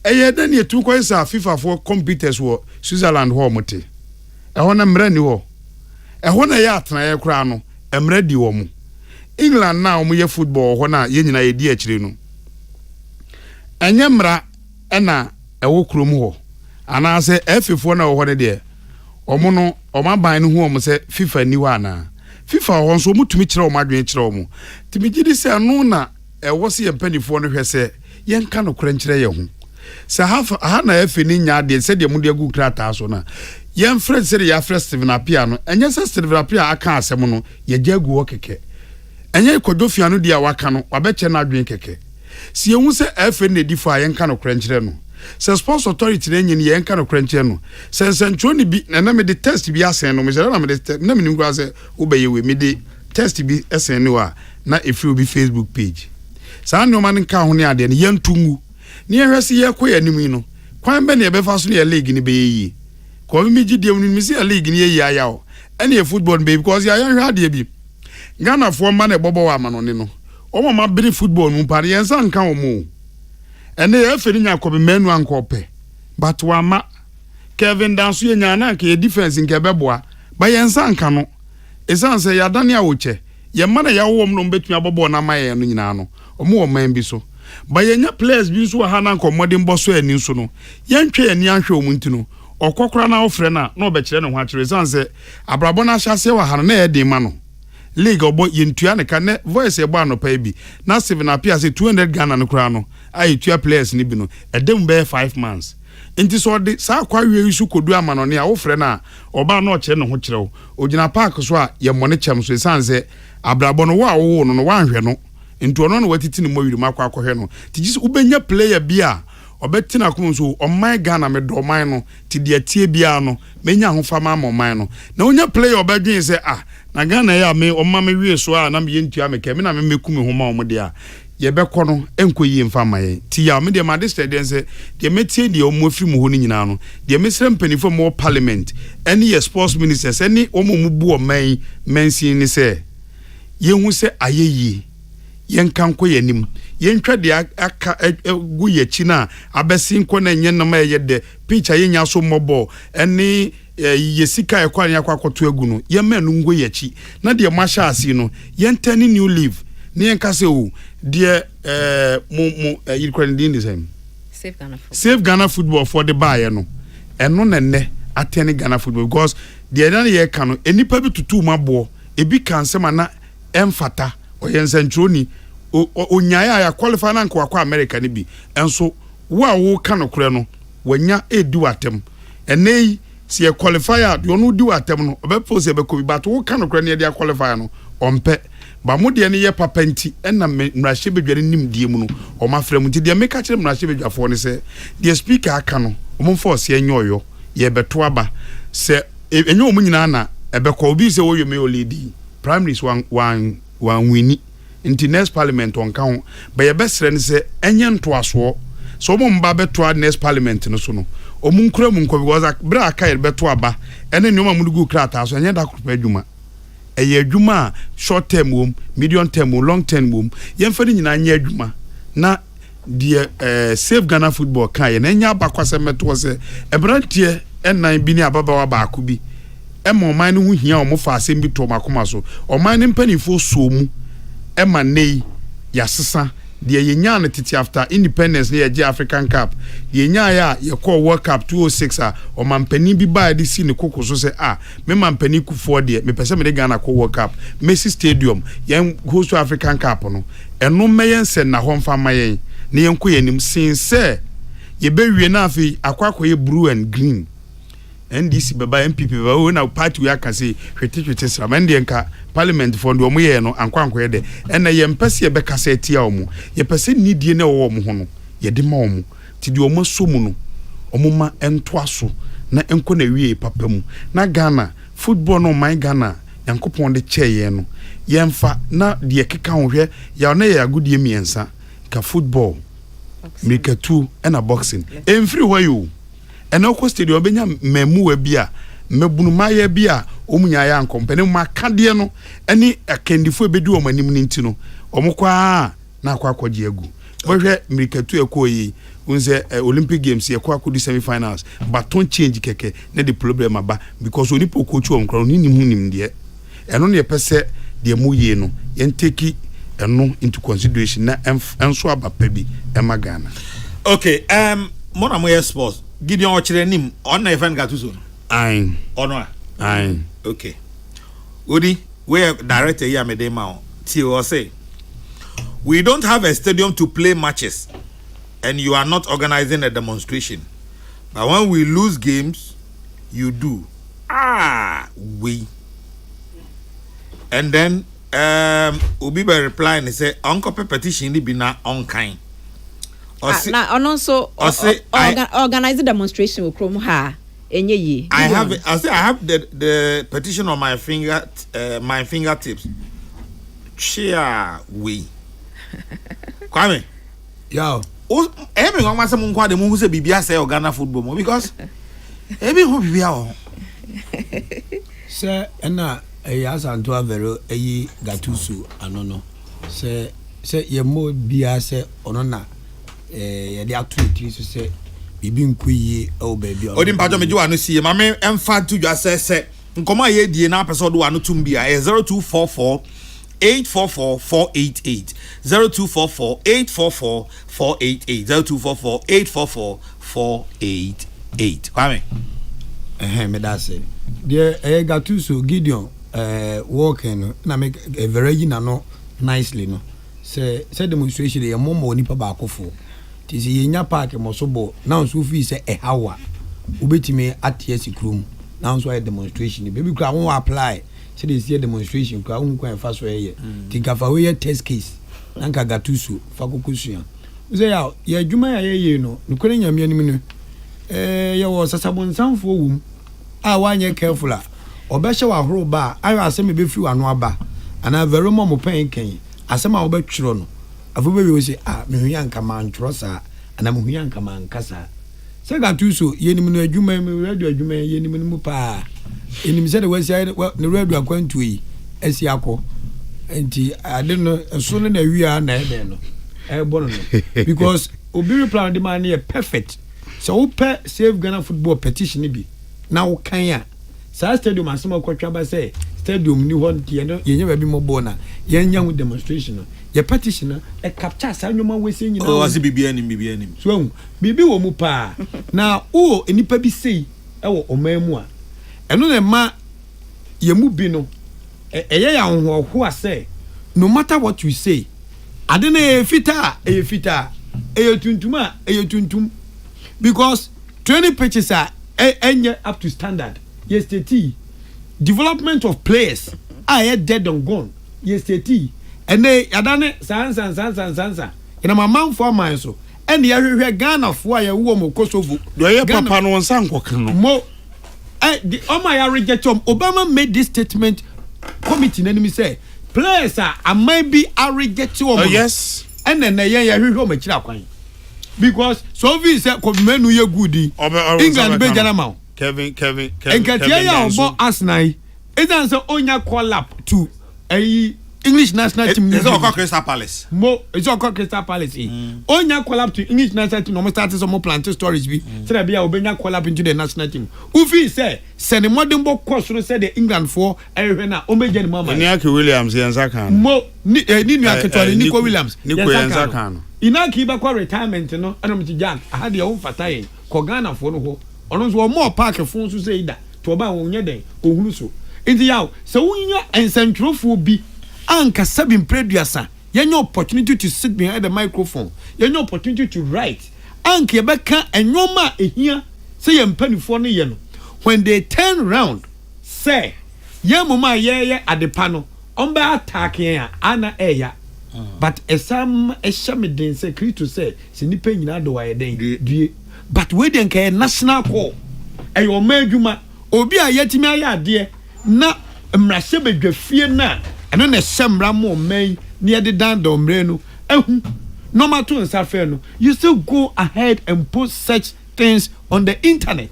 eye da ne tu kɔ isa FIFA for competitors wo Switzerland ho mote ho na mra ni ho ho na ya atena ye kura no mra di wo mu England na o mo ye football ho na ye nyina ye di akire no anya mra ena ewo krom ho ana se efefo na wo ho ne de omo no oma ban no hu omo se FIFA ni wa na FIFA ho so mutumi kire omo adwen kire omo timi gidi se anu na wo se yempanifo no hwe se yenka no kora nkire ye ho se ha na efe ni nya de se de mu de gu krata so na yen friend se ya friend Steven Apia no enye se Steven Apia aka asem no ye jagu wo keke enye kodofia no dia waka no wabeche na adwen keke si ehu se efe ne di fa yenka no kora nkire no se sports authority na enye yenka no kora nkire no se sentro ni bi na me de test bi asen no me jera na me de na me nim kwa se obeye we me de test bi esen ni wa na efi obi Facebook page sa no man nka ho ne ade ne yentungu ne yehwese ye koya nim no kwan be ne be fa so ne league ni be yi ko mi gidi em ni si league ni yi aya o ene e football be because ya hwe ade bi Ghana fo ma na bobo wa ma no ne no o ma biri football mu pare yensa nka o mu ene ye feri nya ko be manu ankope but wa ma Kevin Danso ye nya na ka defense nke beboa ba yensa nka no esanse ya dane a woche ye ma na ya wo no betumi abobo na ma ye no nyina no omo wo man bi so ba yenya players bi so ha na nkomode mbo so ani so no yentwe ani ahwe omunti no okokora na ofre na obekire ne ho akire sanse abrabo na hyase wa ha na ye de ma no league obo yentua ne ka ne voice e gba no pa bi na Steven Apia say 200 Ghana no kura no ai tua players ni bi no edem be 5 months enti so de sa kwawe isu kodu amano ne a ofre na oba na okire ne ho kire ogina park so a ye mo ne chem so sanse abrabo no wa wo no wanhwe no ntu ono no watiti ne mowiri makwa akohwe no tiji ubenya player bia obeti na kom so oman Ghana me do man no ti de atie bia no menya ho fama man no na onya player obadwen se na Ghana ya me omma me wie so na me yentua me ke me na me mekum ho ma omde a ye bekọ no enkoyi mfama ye ti ya me de ma de se de metie de omofi mu ho ni nyina no de mesre mpanifo mo parliament any ye sports ministers any omomu bu oman mensi ni se yehu se ayeyi yenkanko yanim yentwa de aka gu yachi na abesi nko na enye na ma ye de picture yenya so mobo eni yesika ekwa nya kwakoto agu no ye manu ngo yachi na de masha asi no yentani new leave ne yenkase o de yirkwan din the same save Ghana football for the buyer no eno nenne atene Ghana football because de na ye ka no enipa bi tutu mabo ebi kansema na emfata oyensentroni onyaya ya qualify na kwa America ni bi enso wo ka no kure no wanya edu atem enei si qualifier de onu di atem no obepose ebeko bi but wo ka no kure ne de qualifier no ompe ba mo de ne ye papenti na mrahye bedware nim die mu no o mafra mu ti de meka kire mrahye bedwafo ne se de speaker aka no o mo force enyoyo ye beto aba se enyo mu nyina na ebeko obi se wo yeme oledi primaries one wini into next parliament on count by your best friend say enyen to aso so mo mba beto next parliament no so no o mu nkura mu nko because bra aka beto aba ene nyoma mu gu krata so enyen da kropa adwuma eye adwuma short term wom medium term wom long term wom yemfa ni nyina anya adwuma na the save Ghana football kan ye na nya abakwase meto se ebrantie enan bi ni ababa wa ba akubi ema oman no hu hia o mo fa asem bi to makoma so oman ne mpanifo so mu ema nei ya sesa de yenya na titi after independence ne ye African Cup yenya ya ye call World Cup 2006 a o mampani bi ba de si ne kokoso se me mampani ku for de me pese me de Ghana call World Cup Messi Stadium yen host to African Cup no eno meyen se na ho mfa mayen ne yen ko yanim since ye bewie na afi akwakọ ye blue and green NDC baba MPP baba na party we aka say hwetehwete sram ende nka parliament for ndo moye no ankwanko ye de ena ye mpese ye beka say tia omo ye pese nidie na wo omo ho no ye de ma omo ti de omo somu no omo ma entoaso na enko na wie papa mu na Ghana football no my Ghana yankopon de cheye no ye mfa na de keka ho hwe ya na ye agudie miensa ka football mikatu ena boxing enfri wayo ena ko stadium benya memu bia mebunu maye bia omunya ya nkompene makade no eni akandifo ebedu omanim ninti no omukwa na akwakoje agu bohwe mirikatu ekoyi unze Olympic Games yakwa akodi semi finals baton change keke na the problem aba because onipo kochu omkro ni nim de eno ne pese de muye no yenteki eno into consideration na enso abapa bi ema Ghana. Okay, mona moye sports Gideon Ochire nim on na event gatuso Aye. Or no? Aye. Okay. Odi, where director here me dey ma till say we don't have a stadium to play matches and you are not organizing a demonstration. But when we lose games, you do. We. And then Obi be reply and say uncle petition ni be na unkind. And also organize a demonstration with Chrome ha. I have the petition on my fingertips. Chia we. Kwame. Yo. Every one must have the who say Bibia say Ghana football because every who Bibia. Sir, and as Antoa Vero, Gatusu, anono. Say, ye mo bia say, onona, the activities to say, Bibin Kui, oh baby. Odin Pajo, you want to see, my man, and fat to just say, Nkoma ye di na episode 1 tumbia 0244 844 488 0244 844 488 0244 844 488. Kwame. Me that say. There Gatuso Gideon walking na make a very no nicely no. Say demonstration dey momo nipa ba akofo. Ti say yenya park mo so bo now so fi say e hawa. Ubetime atiesi krum. Now so a demonstration baby kra won apply. Say they see a demonstration kra won kwan fa so ye. Tinka fa we test case. Nanka Gatuso fa kokosuya. Say ya adwuma ya ye no. Nukore nyame anim no. Ye wo sasabon sanfo wum. Wanye careful a obehye wa horo ba ayo asem be fi wano aba ana very mo pen ken asem a obetwiro no afo be we say me hu yanka man trosa ana me hu yanka man kasa se Gatuso yenim no adwuma me radio adwuma yenim no mu pa enim se de we say ne radio akwantu yi asi akọ enti ade no so no na wi na ebe no bono no because obi plan de man na perfect so we save Ghana football petition bi now Kenya sa stadium asema kwatwa ba say stadium ni hon tie no yenye ba bi mo bona yenya with demonstration ye petition e capture sa nyoma we say nyina o asi bibia nim so bibi wo mu pa na o enipa bi sei e wo omamu a eno na ma ye mu bi no eye ya honho ase no matter what you say ade na e fita e tuntum because 20 pitches are up to standard. Yesterday, development of players are dead and gone. Yesterday, and they adane sansa. In my man for my so. And the Ghana for a woman Kosovo. Do you papa no one sang mo? My reject Obama made this statement. Committee enemy say players are maybe a reject. Oh yes. And then they because so we say menu ye goodi England be janama Kevin enkatia ya obo Arsenal edan say onya call up to English national team is all Crystal Palace it's all Crystal Palace onya call up to English national team no start some plant storage bi say that be obenya call up into the national team ufi say send modern book course say the England for ehwe na o meje ni mama Nicky Williams yanzaka ni aketwale Nico Williams yanzaka no ina kiba kwa retirement no anom ti Jack ahade ya umfataye ko Ghana fo no ho ono so more park fo so say da to ba won nye den ohuru so nti yawo se wunya ensentropho bi anka sabin producer yenya opportunity to sit behind the microphone yenya opportunity to write anka yebeka enwoma ehia say ye mpanifo no ye no when they turn round say ye mama ye adepa no omba attack ya ana eya but esam eshameden say Kristo say se nipa nyina do waye den due but we den ka national call ayo madwuma obi a yetimi aye ade na mrase bedwafie na eno na semra mo man ne de dan do mre no ehu no matter nsafe no you still go ahead and post such things on the internet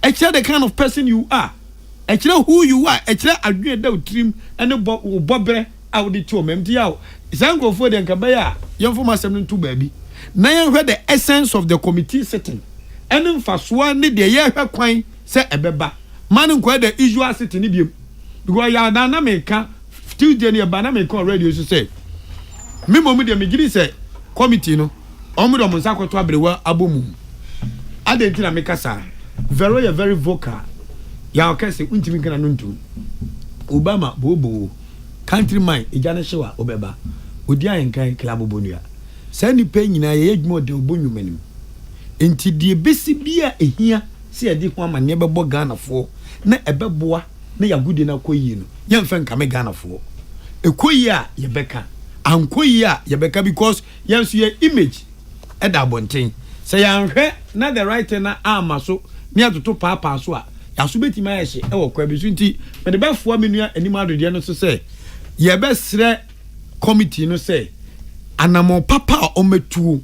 actually the kind of person you are actually who you are actually adwe da utrim ene bobre awde to memdi yawo Zango for the Kabaya, young for my 72 baby. Now you heard the essence of the committee sitting. And in first one, the year her coin, say a beba. Man inquired the usual sitting in you. Because you are Nanameka, still Jenny Banamica radio to say. Mimo Media Migiri say, committee no, Omudo Monsako to Abumu. I didn't make a very vocal. ya okese untimi kana no ntum Obama bobo country man ejane hyewa obeba odi ayenkan club bonua sa nipa nyina ye adwuma de obonwumanim enti die besi bia ehia se yedi ho amane bebo Ghana fo na ebeboa na yagudi na koyi no yemfa nka me Ghana fo ekoyi a yebeka ankoyi a yebeka because yenso ye image eda bonten se yanhwe na the right na amaso ni atoto papa so a yaso betima yehye e wo kwa bisu nti me de befo menua anim adode no so se ye besre committee no say anamo papa ometu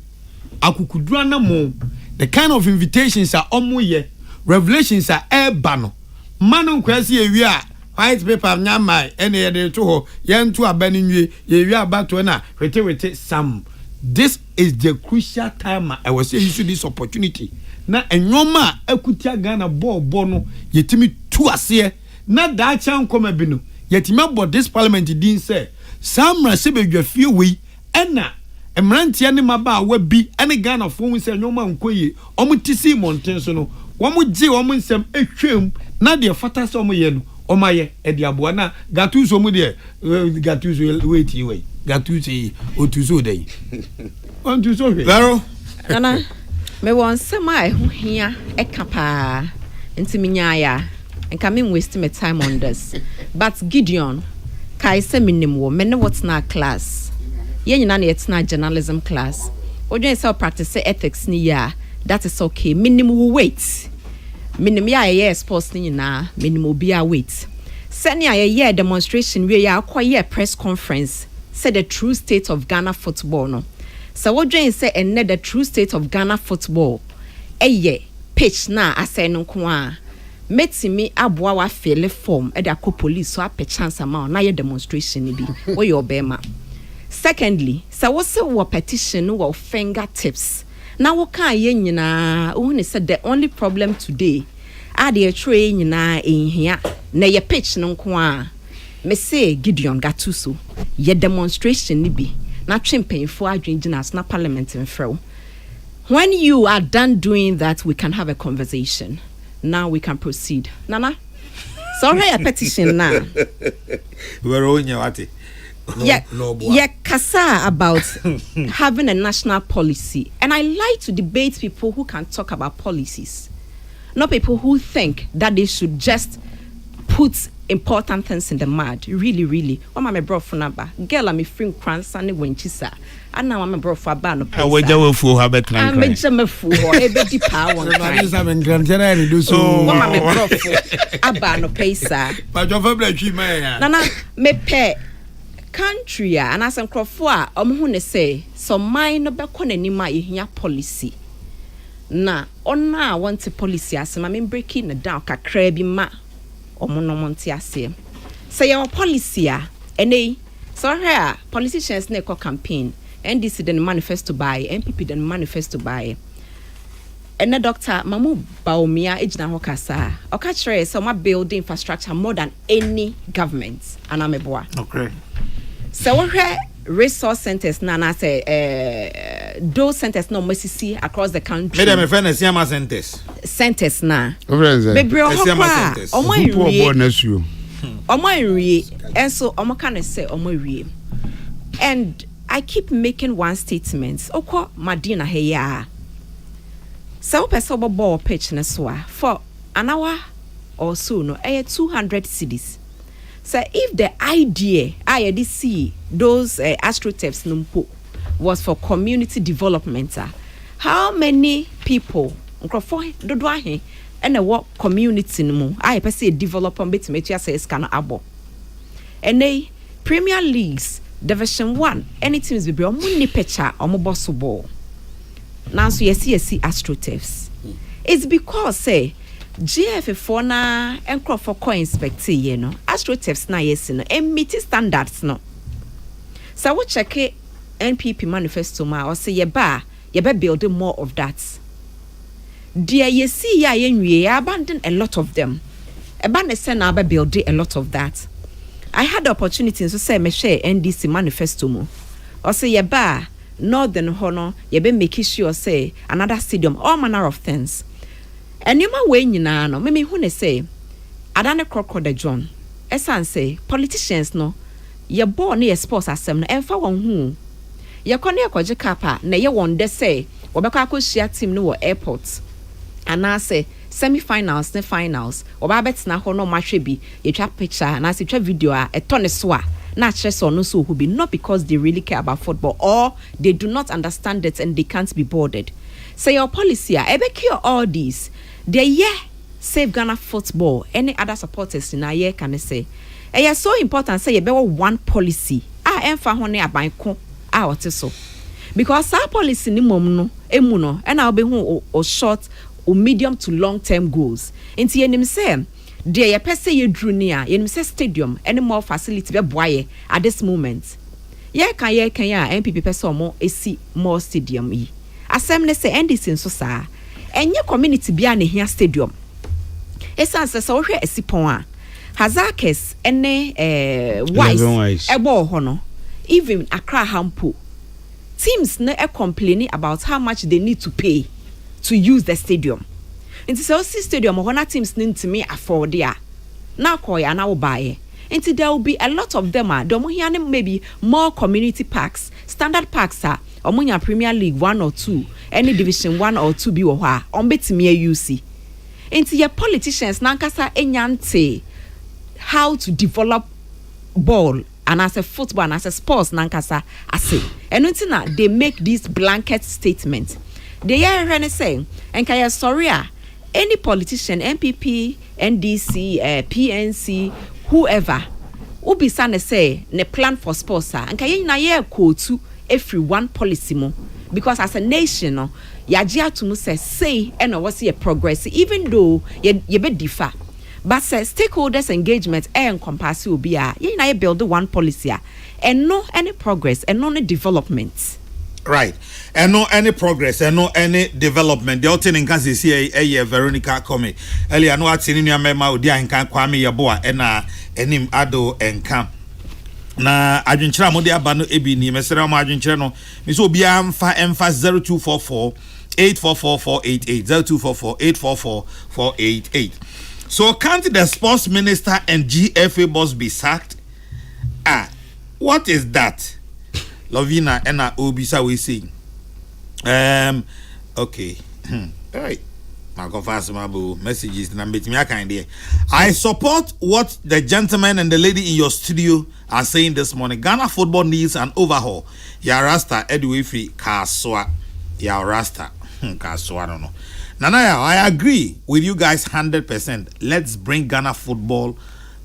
akukudura na mo the kind of invitations are omoye revelations are ebano manu kwesi ewi a white paper nyama ene ye de to ho ye ntu abani nwie ye wi abato na wete sam. This is the crucial time I was saying use this opportunity na enyoma akutia Ghana bo no yetimi tu ase na da chan koma bi no yetimi about this parliament din say samra sebedwafie wei ena emrantia ne maba wa bi ene Ghana fo hu say enyoma nkoye omutisi monten so no womu gye womu nsem ehwem na de fata so omoye no omaye e de aboa na gatuso mu de gatuso wait wei gatuso otuso dey on tuso he Vero nana me won sema e ho hia e kapa ntimi nyaaya nka me waste my time on this but Gideon kai se minim wo me ne what's na class ye nyina na yetna journalism class odwen say practice ethics ni ya that is okay minimum wait minim ya sports ni nyina minimum bia wait send ya demonstration we ya akwa press conference said the true state of Ghana football no so odwen say enne the true state of Ghana football pitch na asay no ko a metimi aboa wa fele form e da ko police so ape chance ama na ye demonstration ni bi wo ye obema. Secondly so wo se wo petition wo fingertips na wo kan ye nyina wo ne said the only problem today are the tray nyina ehia na ye pitch no ko a me say Gideon Gatuso ye demonstration ni bi na twempenfo adwenginas na parliament mfrew. When you are done doing that we can have a conversation. Now we can proceed. Nana, sorry, a petition now. We're on your ati. Yeah, kasa about having a national policy, and I like to debate people who can talk about policies, not people who think that they should just put important things in the mud. Really. What my bro for number? Girl, I'm a free crans and when chisa. And now I'm a bro for a ban of. I will go for habit. I'm a jam fool or a bit power. I'm going do so. What my bro for a ban of pesa. But your favorite man. Nana, me pay country and as I'm crofwa, who say, so mine no back on any my policy. Na, on now want a policy as I'm breaking the down, a crabby ma. Omonomonti ase say your policy ene so here politicians na campaign NDC den manifesto buy MPP den manifesto buy ene Dr. Mamu Baumia ejina ho kasa oka kire say ma build infrastructure more than any government anameboa okay so here resource centers na say those centers no mesisi across the country. Me friend Siama centers na. Bebre Siama centers. Omo and so omo can say omo. And I keep making one statement. Oko Madina heya. So person bo pitch na so for an hour or so no 200 cedis. So if the idea I did see those astroturfs numpo was for community development, how many people do I and what community no I per se develop on bit me say scan abo. And they Premier Leagues Division 1 any teams be money picture or boss ball. Now so you see astroturfs. It's because say GF4 na enkro for co inspect ye no astroturfs na yes no and meet standards no so we check NPP manifesto ma or say ye be building more of that dear ye see ya yenwie abandon a lot of them abandon say na be build a lot of that. I had the opportunity to say me share NDC manifesto mo or say ye northern hono ye be make sure say another stadium all manner of things. And you ma way nyina no me hu ne say adane Kokrokoo de John esan say politicians no ye born ne sports asem no emfa won hu ye kone ekoje kapa na ye won de say obekwa akohia team no wo airport ana say semi-finals ne finals oba betna ho no mahwe bi ye twa picture na se twa video a eto ne so a na kire so no so who be not because they really care about football or they do not understand it and they can't be boarded. Say your policy a ebe cure all these the year save Ghana football any other supporters in a year can say e so important say you be one policy emfa ho ne abanko what so because our policy ni mom no emu no e na obe hu o short or medium to long term goals enti yenim say there ye pese ye dru ni a yenim say stadium any more facility be boaye at this moment ye kan a MPP pese omo esi more stadium yi asem ne say NDC nso saa enye community bia ne hia stadium esan se so hwe esipon a Hazakes ene wise ebo ho no even Accra Hampo teams no complaining about how much they need to pay to use the stadium. Into so stadium ho teams need to me afford there. Now call ya now buy. Into there will be a lot of them maybe more community parks, standard parks are omunya Premier League 1 or 2, any division 1 or 2 bi wo ha on betimi UC. Into your politicians nankasa enyante how to develop ball and as a football and as a sports nankasa ase. And na they make this blanket statement. They hear saying and kaya sorry any politician MPP, NDC, PNC, whoever who be say ne plan for sports and kaya na ye ko to every one policy mo because as a nation no yajia to say and was a progress even though ye be differ but say stakeholders engagement and encompass will be ye na build one policy and no any progress and no any development. Right. And no any progress and no any development. The outing in Kansas here, Veronica Come. Earlier, no at in your mema, Udia and Kan Kwame Yaboa, and enim Ado and Camp. Na Argentina Modia Bano Ebini, Mesera Argentina, Miss Obiam Fa Emphas 0244 844 488 0244 844 488. So can't the sports minister and GFA boss be sacked? What is that? Lovina and Obisa we sing. Okay. All right. Messages I support what the gentleman and the lady in your studio are saying this morning. Ghana football needs an overhaul. Ya Rasta Edwifi Kaswa. Ya Rasta Kaswa, I don't know. Nanaya, I agree with you guys 100%. Let's bring Ghana football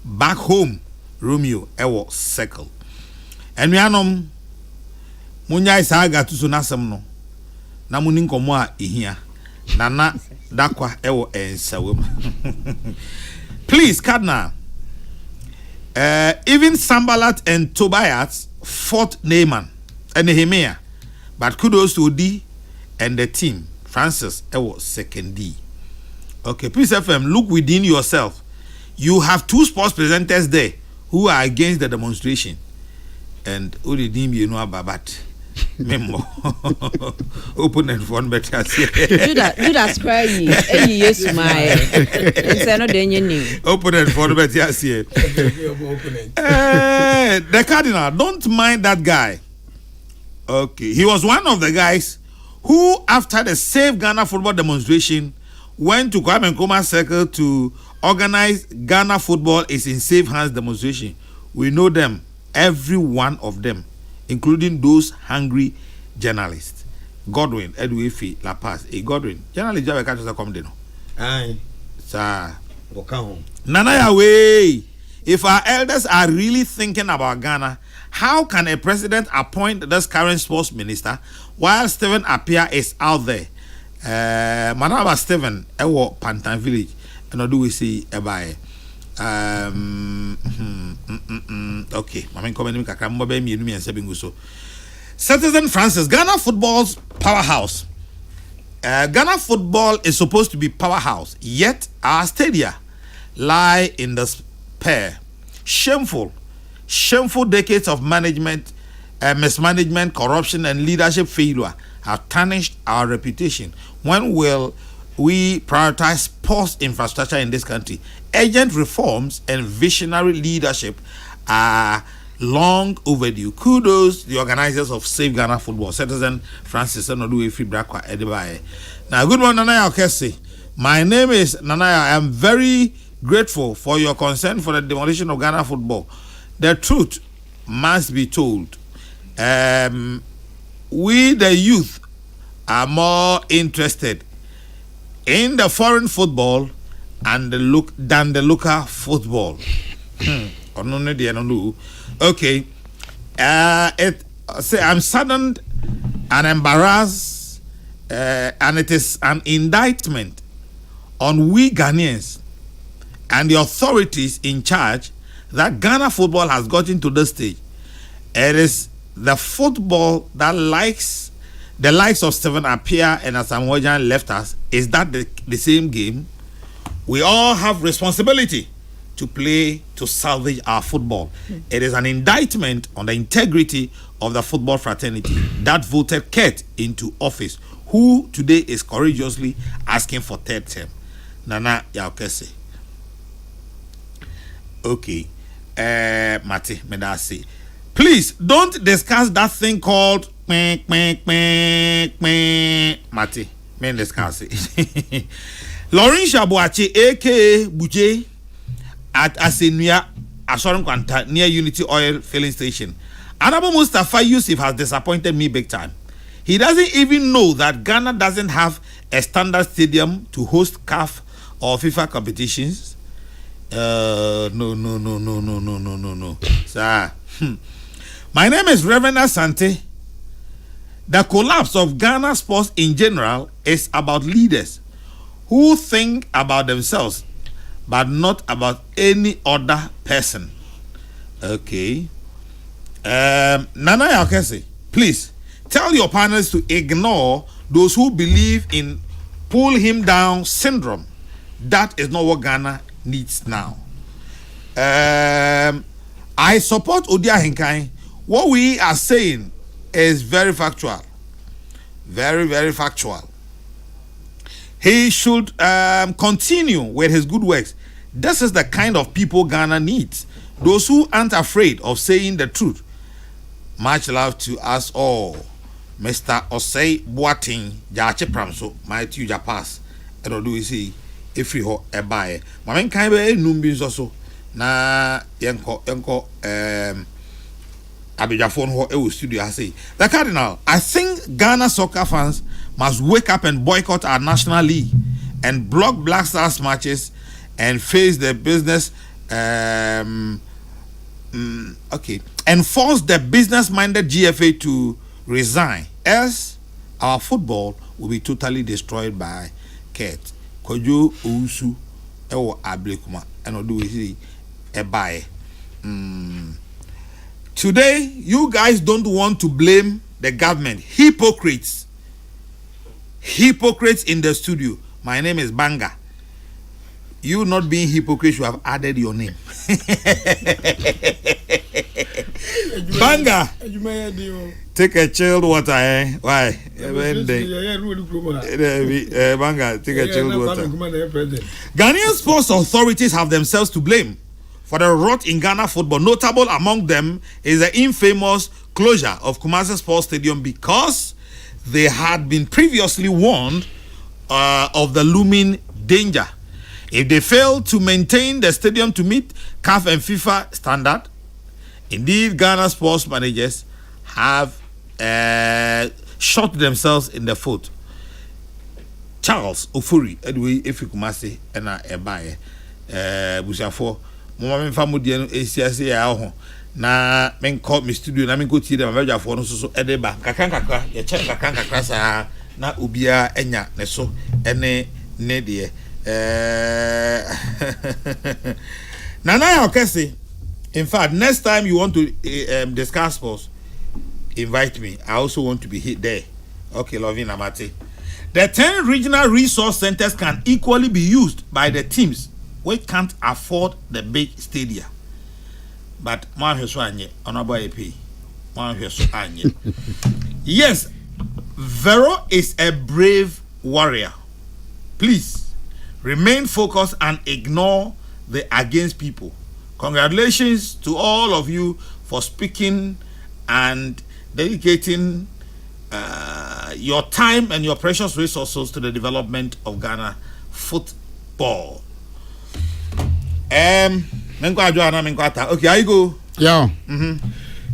back home. Romeo Ewo Circle. And we are munya isaga tuso nasem no na muni nkomo a ehia nana dakwa ewo ensawem. Please Cardinal, even Sambalat and Tobias fought Neyman and Nehemiah, but kudos to Odi and the team. Francis ewo second D. Okay, please FM, look within yourself. You have two sports presenters there who are against the demonstration, and Odi dim you know about Memo open and phone better. Do that square ye yes my no denye open and phone better see. The Cardinal, don't mind that guy. Okay, he was one of the guys who after the Save Ghana football demonstration went to Kwame Nkrumah Circle to organize Ghana football is in safe hands demonstration. We know them, every one of them, including those hungry journalists. Godwin, Edwifi, La Paz. Godwin, journalist, you can't just come there. Aye. Sir. Wakao. Nanaya way. If our elders are really thinking about Ghana, how can a president appoint this current sports minister while Stephen Appiah is out there? Manaba Stephen, Ewo Pantan Village, and I do we see a buy. Okay, I'm coming to Citizen Francis, Ghana football's powerhouse. Ghana football is supposed to be powerhouse, yet our stadia lie in the spare. Shameful decades of management, mismanagement, corruption, and leadership failure have tarnished our reputation. When will we prioritize sports infrastructure in this country. Urgent reforms and visionary leadership are long overdue. Kudos to the organizers of Save Ghana Football, Citizen Francis Anodu Efi Brakwa Edibaye. Now, good morning, Nanaya Okesi. My name is Nanaya. I am very grateful for your concern for the demolition of Ghana football. The truth must be told. We, the youth, are more interested in the foreign football and than the local football. Okay. I'm saddened and embarrassed, and it is an indictment on we Ghanaians and the authorities in charge that Ghana football has gotten to this stage. It is the football that the likes of Stephen Appiah and Asamoah left us. Is that the same game? We all have responsibility to play to salvage our football. It is an indictment on the integrity of the football fraternity that voted Kurt into office, who today is courageously asking for third term. Nana Yaokese. Okay. Mate Medasi. Please don't discuss that thing called Mate. Men discuss it. Lauren Shabuachi, aka Buje, at Asenua Assurance Quanta near Unity Oil filling station. Honorable Mustafa Yusuf has disappointed me big time. He doesn't even know that Ghana doesn't have a standard stadium to host CAF or FIFA competitions. No. Sir. My name is Reverend Asante. The collapse of Ghana sports in general is about leaders who think about themselves but not about any other person. Okay. Nana Yakese, please tell your partners to ignore those who believe in pull him down syndrome. That is not what Ghana needs now. I support Odia Hinkai. What we are saying is very factual. Very, very factual. He should continue with his good works. This is the kind of people Ghana needs. Those who aren't afraid of saying the truth. Much love to us all. Mr. Osei Boating Jache Pramso, my two Japas. I don't do see if you ho a buy. Mamen Kaibe Numbins also. Na yanko Abijafon ho e studio I say. The Cardinal, I think Ghana soccer fans must wake up and boycott our national league and block Black Stars matches and face the business okay, and force the business-minded GFA to resign, else our football will be totally destroyed by Kurt. Kojo Ousu ewo Ablekuma and odu we see e buy. Today, you guys don't want to blame the government. Hypocrites. Hypocrites in the studio. My name is Banga. You not being hypocrite, you have added your name. Banga. Take a chilled water, eh? Why? Banga, take a chilled water. Ghanaian sports authorities have themselves to blame for the rot in Ghana football. Notable among them is the infamous closure of Kumasi Sports Stadium because they had been previously warned of the looming danger. If they fail to maintain the stadium to meet CAF and FIFA standard, indeed Ghana sports managers have shot themselves in the foot. Charles Ofuri, Edwin Efikumasi, and Ebaye, Bushafo, Mama Famudi, ACSA, Aho, na men call me studio, na men go to the Maja for so Edeba, Kakanka, ya check Kakanka Krasa, na Ubia, Enya, Neso, Ene, Nedie. Nana Okesi, in fact, next time you want to discuss sports, invite me. I also want to be hit there. Okay, Lovin Amate. The 10 regional resource centers can equally be used by the teams which can't afford the big stadia. But yes, Vero is a brave warrior. please remain focused and ignore the against people. Congratulations to all of you for speaking and dedicating your time and your precious resources to the development of Ghana football. Okay, I go. Yeah.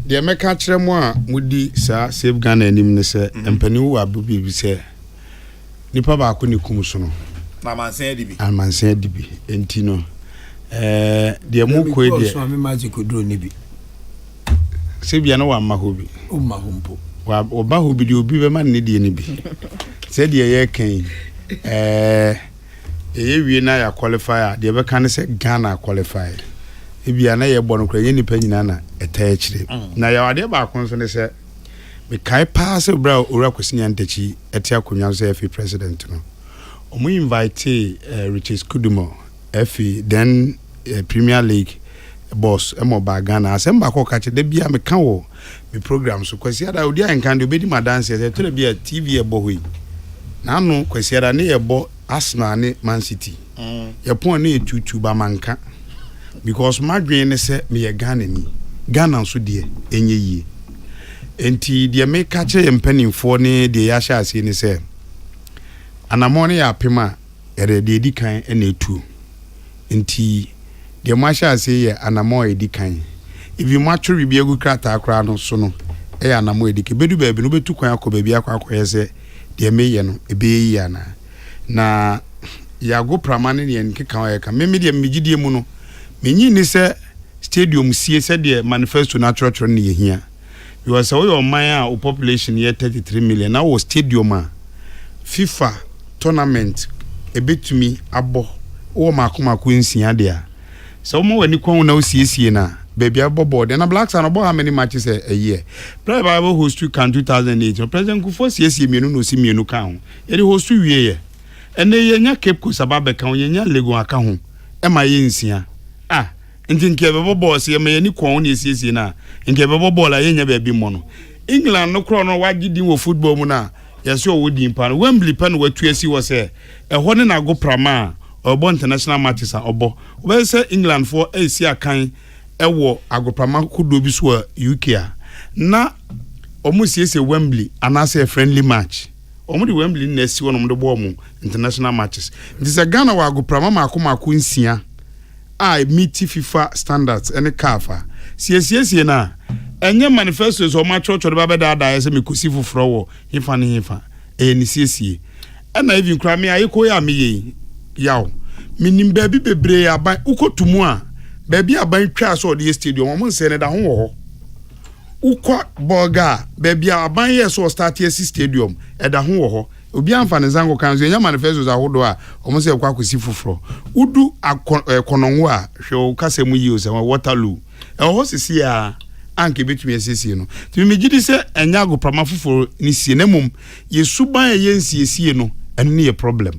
The American Tremor would be save Ghana and him, sir, and Penu Abubi, sir. Nipa Bakuni Kumusono. Mama said, and man said, Dibi, and Tino. The Amuque, Swami Magic could do Nibi. Sabiano Mahobi. Mahumpo. Obahu be you be a man needy nibi. Said the air came. We na qualifier, the ever can say Ghana qualified. If you are not a born Ukrainian penina, a touch. Now you are there back on say, we can't pass a brow or a question and techi at Yakunya FA president. We invite Richard Kudumo, FA, then Premier League boss, Emo Bagana, Assemba catch the Bia Mekao, the program. So, Quasiada, Udia and can do be my dancers, to be a TV a boy. Now, no, Quasiada near bo Arsenal ne Man City. Your point near to Bamanka. Because my brain said me a Ghana so dear, any ye. Enti, dear make catch a penny for ne the Yasha seen say. And ammonia pima a dedi kind and a two. Enti, dear Masha say an amoy decline. If you match a be a good crata crown or sono, an amoy dick, bedu baby, no be too quiet, baby, I say, dear Mayan, a be yana. Na ya go pramani and kikaweka, maybe the muno. Many ni say stadium see said the manifesto natural trend here. You are so your Maya population here 33 million. Now was stadium FIFA tournament a bit to me abo o makuma quincy adia. So more when you come now see na baby abo board and a blacks and about how many matches a year. Play Bible host to can 2008. President Kufo see me no see me no count. It host to year. And they yenya Cape Kusababe count yenya Lego account. Am I in Ah, nti nkebe boss ye me ni kwon na esiesie na nkebe ball aye nya ba bi mono England no kro no wagidi wo football mu na yesi o wodi mpa no Wembley pa no watu asi wo se ho ne na go prama obo international matches a obo we say England for AC akan wo agoprama kudo bi so UK a na omo siesie Wembley anase friendly match omo di Wembley na si wo no de ball mu international matches nti se Ghana wa agoprama mako nsia I meet FIFA standards and kafa. Yes, na. Enye manifesto so ma church or baba da say me kusi fufro wo. Hifa. Ni siesie. Na even kra me ayeko ya me ye. Yaw. Minim baby bebre aban ukotumu a. Baby aban twa so the stadium. Omo nse ne da ho ho. Ukwa boga baby aban ye so start ye stadium. E da ho ho. Obi amfa ne zango kan so nya manifesto za hodo a omo se kwa akosi fufro udu akononwo a hwe kasemu yi o se Waterloo e ho sisi a anke betumi asisi no timi megidi se enya go prama fufro ni sie na mum ye suban ye nsiesie no eno ne ye problem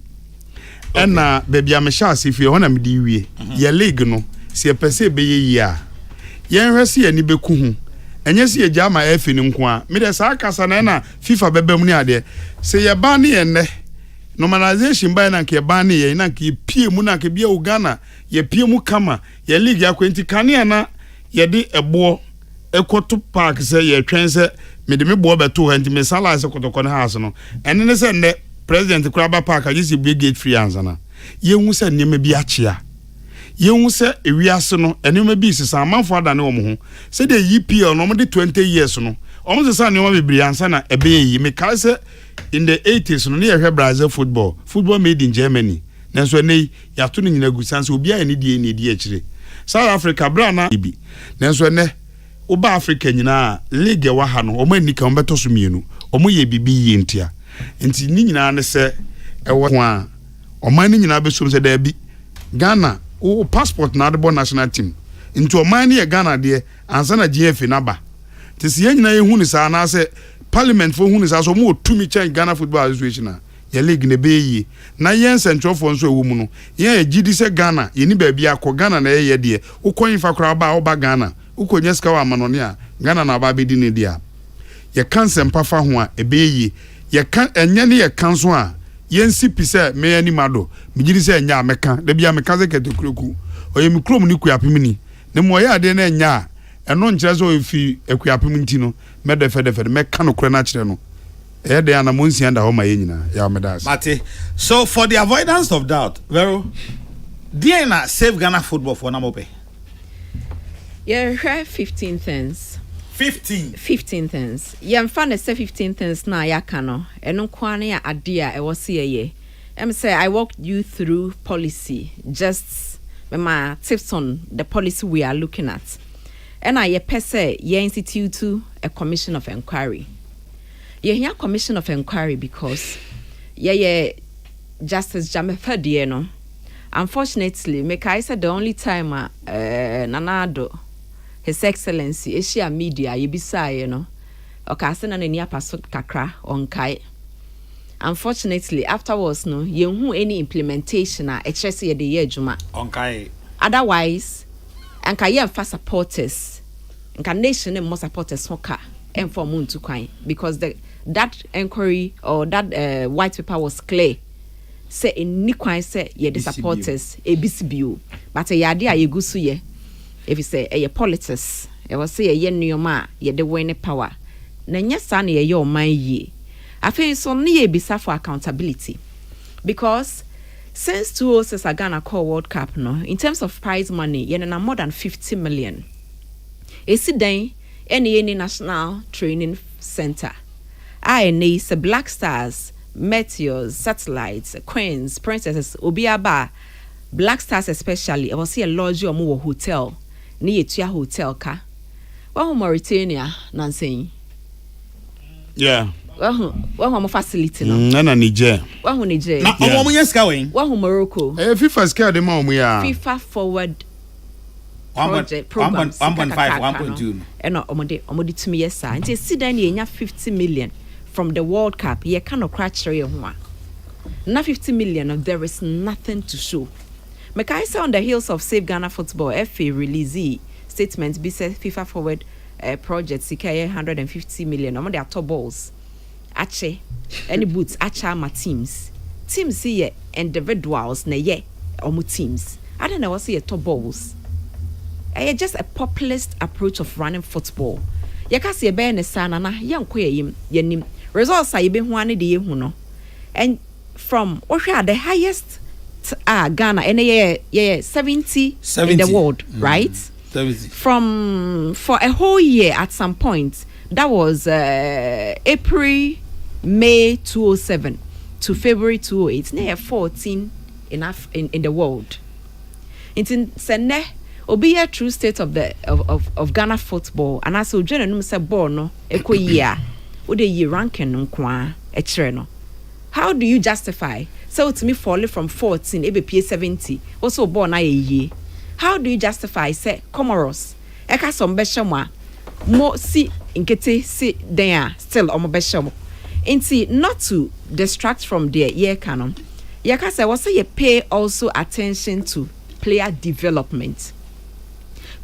ena baby amesha asifie ho na medi wie ye league no se pese be ye yi a ye hwese ani beku hu enye se ye jama efe ni nko a me de sa kasa na FIFA bebam ni ade se ye ba ni enne normalization by na ke ba ni ye na ke pie mu na ke bia Uganda ye pie mu kama ye league akwenti kane na ye de ebo ekoto park se ye twense me de me bo beto ha nti me sala se kotoko na house no enne ne se nne president Kraba Park agisi big gate free ansana ye hu se nne me bi achia ye hu se ewiase no enne me bi sisa amanfo ada ne wo ho se de EPL no mo de 20 years no omo se sa ne wo bibiri ansana ebe yi me ka se in the 80s no near Brazil football made in Germany nanso nei ya to nyina gusan so obi a ne die akire South Africa brana bi nanso ne oba Africa nyina league wa ha no omo anika ombeto so mienu omo ye bibi yi ntia nti ni nyina ne se ewo ho a oman ni nyina besom se da bi Ghana o passport na adebo national team nti oman ni ye Ghana de ansa na GF na ba tisi ye nyina ye hu ni sa na se Parliament for who is also more to me change Ghana Football Association. Ye league ne be na yen central for nso ewu mu no ye gidi se Ghana ye ni ba bia ko Ghana na ye de ukon fa kra ba oba Ghana ukonye ska wa manone a Ghana na ba be di ne dia ye kan sempa fa ho a ebe ye kan enye ne ye kan so a yensi pise me ani mado me giri se nya meka da bia meka se Kokrokoo oye me krom ni kuapem ni ne mo ya de na nya eno nkire so ofi akuapem nti no me de fede meka no kure na kire no e de ana monsi anda ho ma ye nyina ya me das Mate, so for the avoidance of doubt, Vero, Diana save Ghana football for Namope. Yeah, 15 things. 15 things. Yeah, fan say 15 things na ya kano. Eno kwane ya adia e wasi ye. Say I walked you through policy, just my tips on the policy we are looking at. And I pese ye institute a commission of inquiry. Ye here commission of inquiry because ye Justice Jamefadie no. Unfortunately, make I said the only time Nanado His Excellency Asia Media yebisa you know okase na nani apaso kakra onkai. Unfortunately, afterwards no yenhu any implementation a echese ye de ye adwuma onkai. Otherwise, anka ye fa supporters, anka nation and more supporters hoka and for moon to kwan because that inquiry or that white paper was clear. Say in ni kwan say ye the supporters ABCBO but ye ade a yegusu ye if you say ye politics e was say ye nneoma ye de win power na nya sa na ye oman yi afen so ne ye bisa for accountability because since 2006 Ghana call World Cup no in terms of prize money ye na more than 50 million esi dan any national training center I say Black Stars, Meteors, Satellites, Queens, Princesses, Obiaba, Black Stars especially. I was see a lodge or more hotel, near to your hotel ka. Well, Mauritania, Nancy. yeah Well, facility no. Na Niger. Well, Niger. Na omo yes going. Well, Morocco. FIFA scale dem o ya. FIFA forward. 1.5, 1.2. And no, omode to me yes sir. Until see then ye 50 million from the World Cup. Ye cannot crash your one. Na 50 million, there is nothing to show. Mekai say on the heels of Save Ghana Football, FA release statement be said FIFA forward project CKA 150 million. Omo their top balls. Ache any boots acha my teams. Teams here individuals na ye omo teams. I don't know what's your top balls. Just a populist approach of running football. Yakasi ebe ne sana na yanko yenim. Results are ibe ho ane de yehu no. And from the highest Ghana and yeah 70 in the world, right? 70. From for a whole year at some point that was April May 2007 to February 2008 near 14 enough in the world. In sene obi a true state of the of Ghana football and as o dwene no say ball no ekoyia wo de yi ranking nko a kire no. How do you justify so to me fall from 14 ebp 70 also ball na ye? How do you justify say Comoros eka some behwemo mo si nkete si den still omo behwemo nti not to distract from their year canon yaka say was say you pay also attention to player development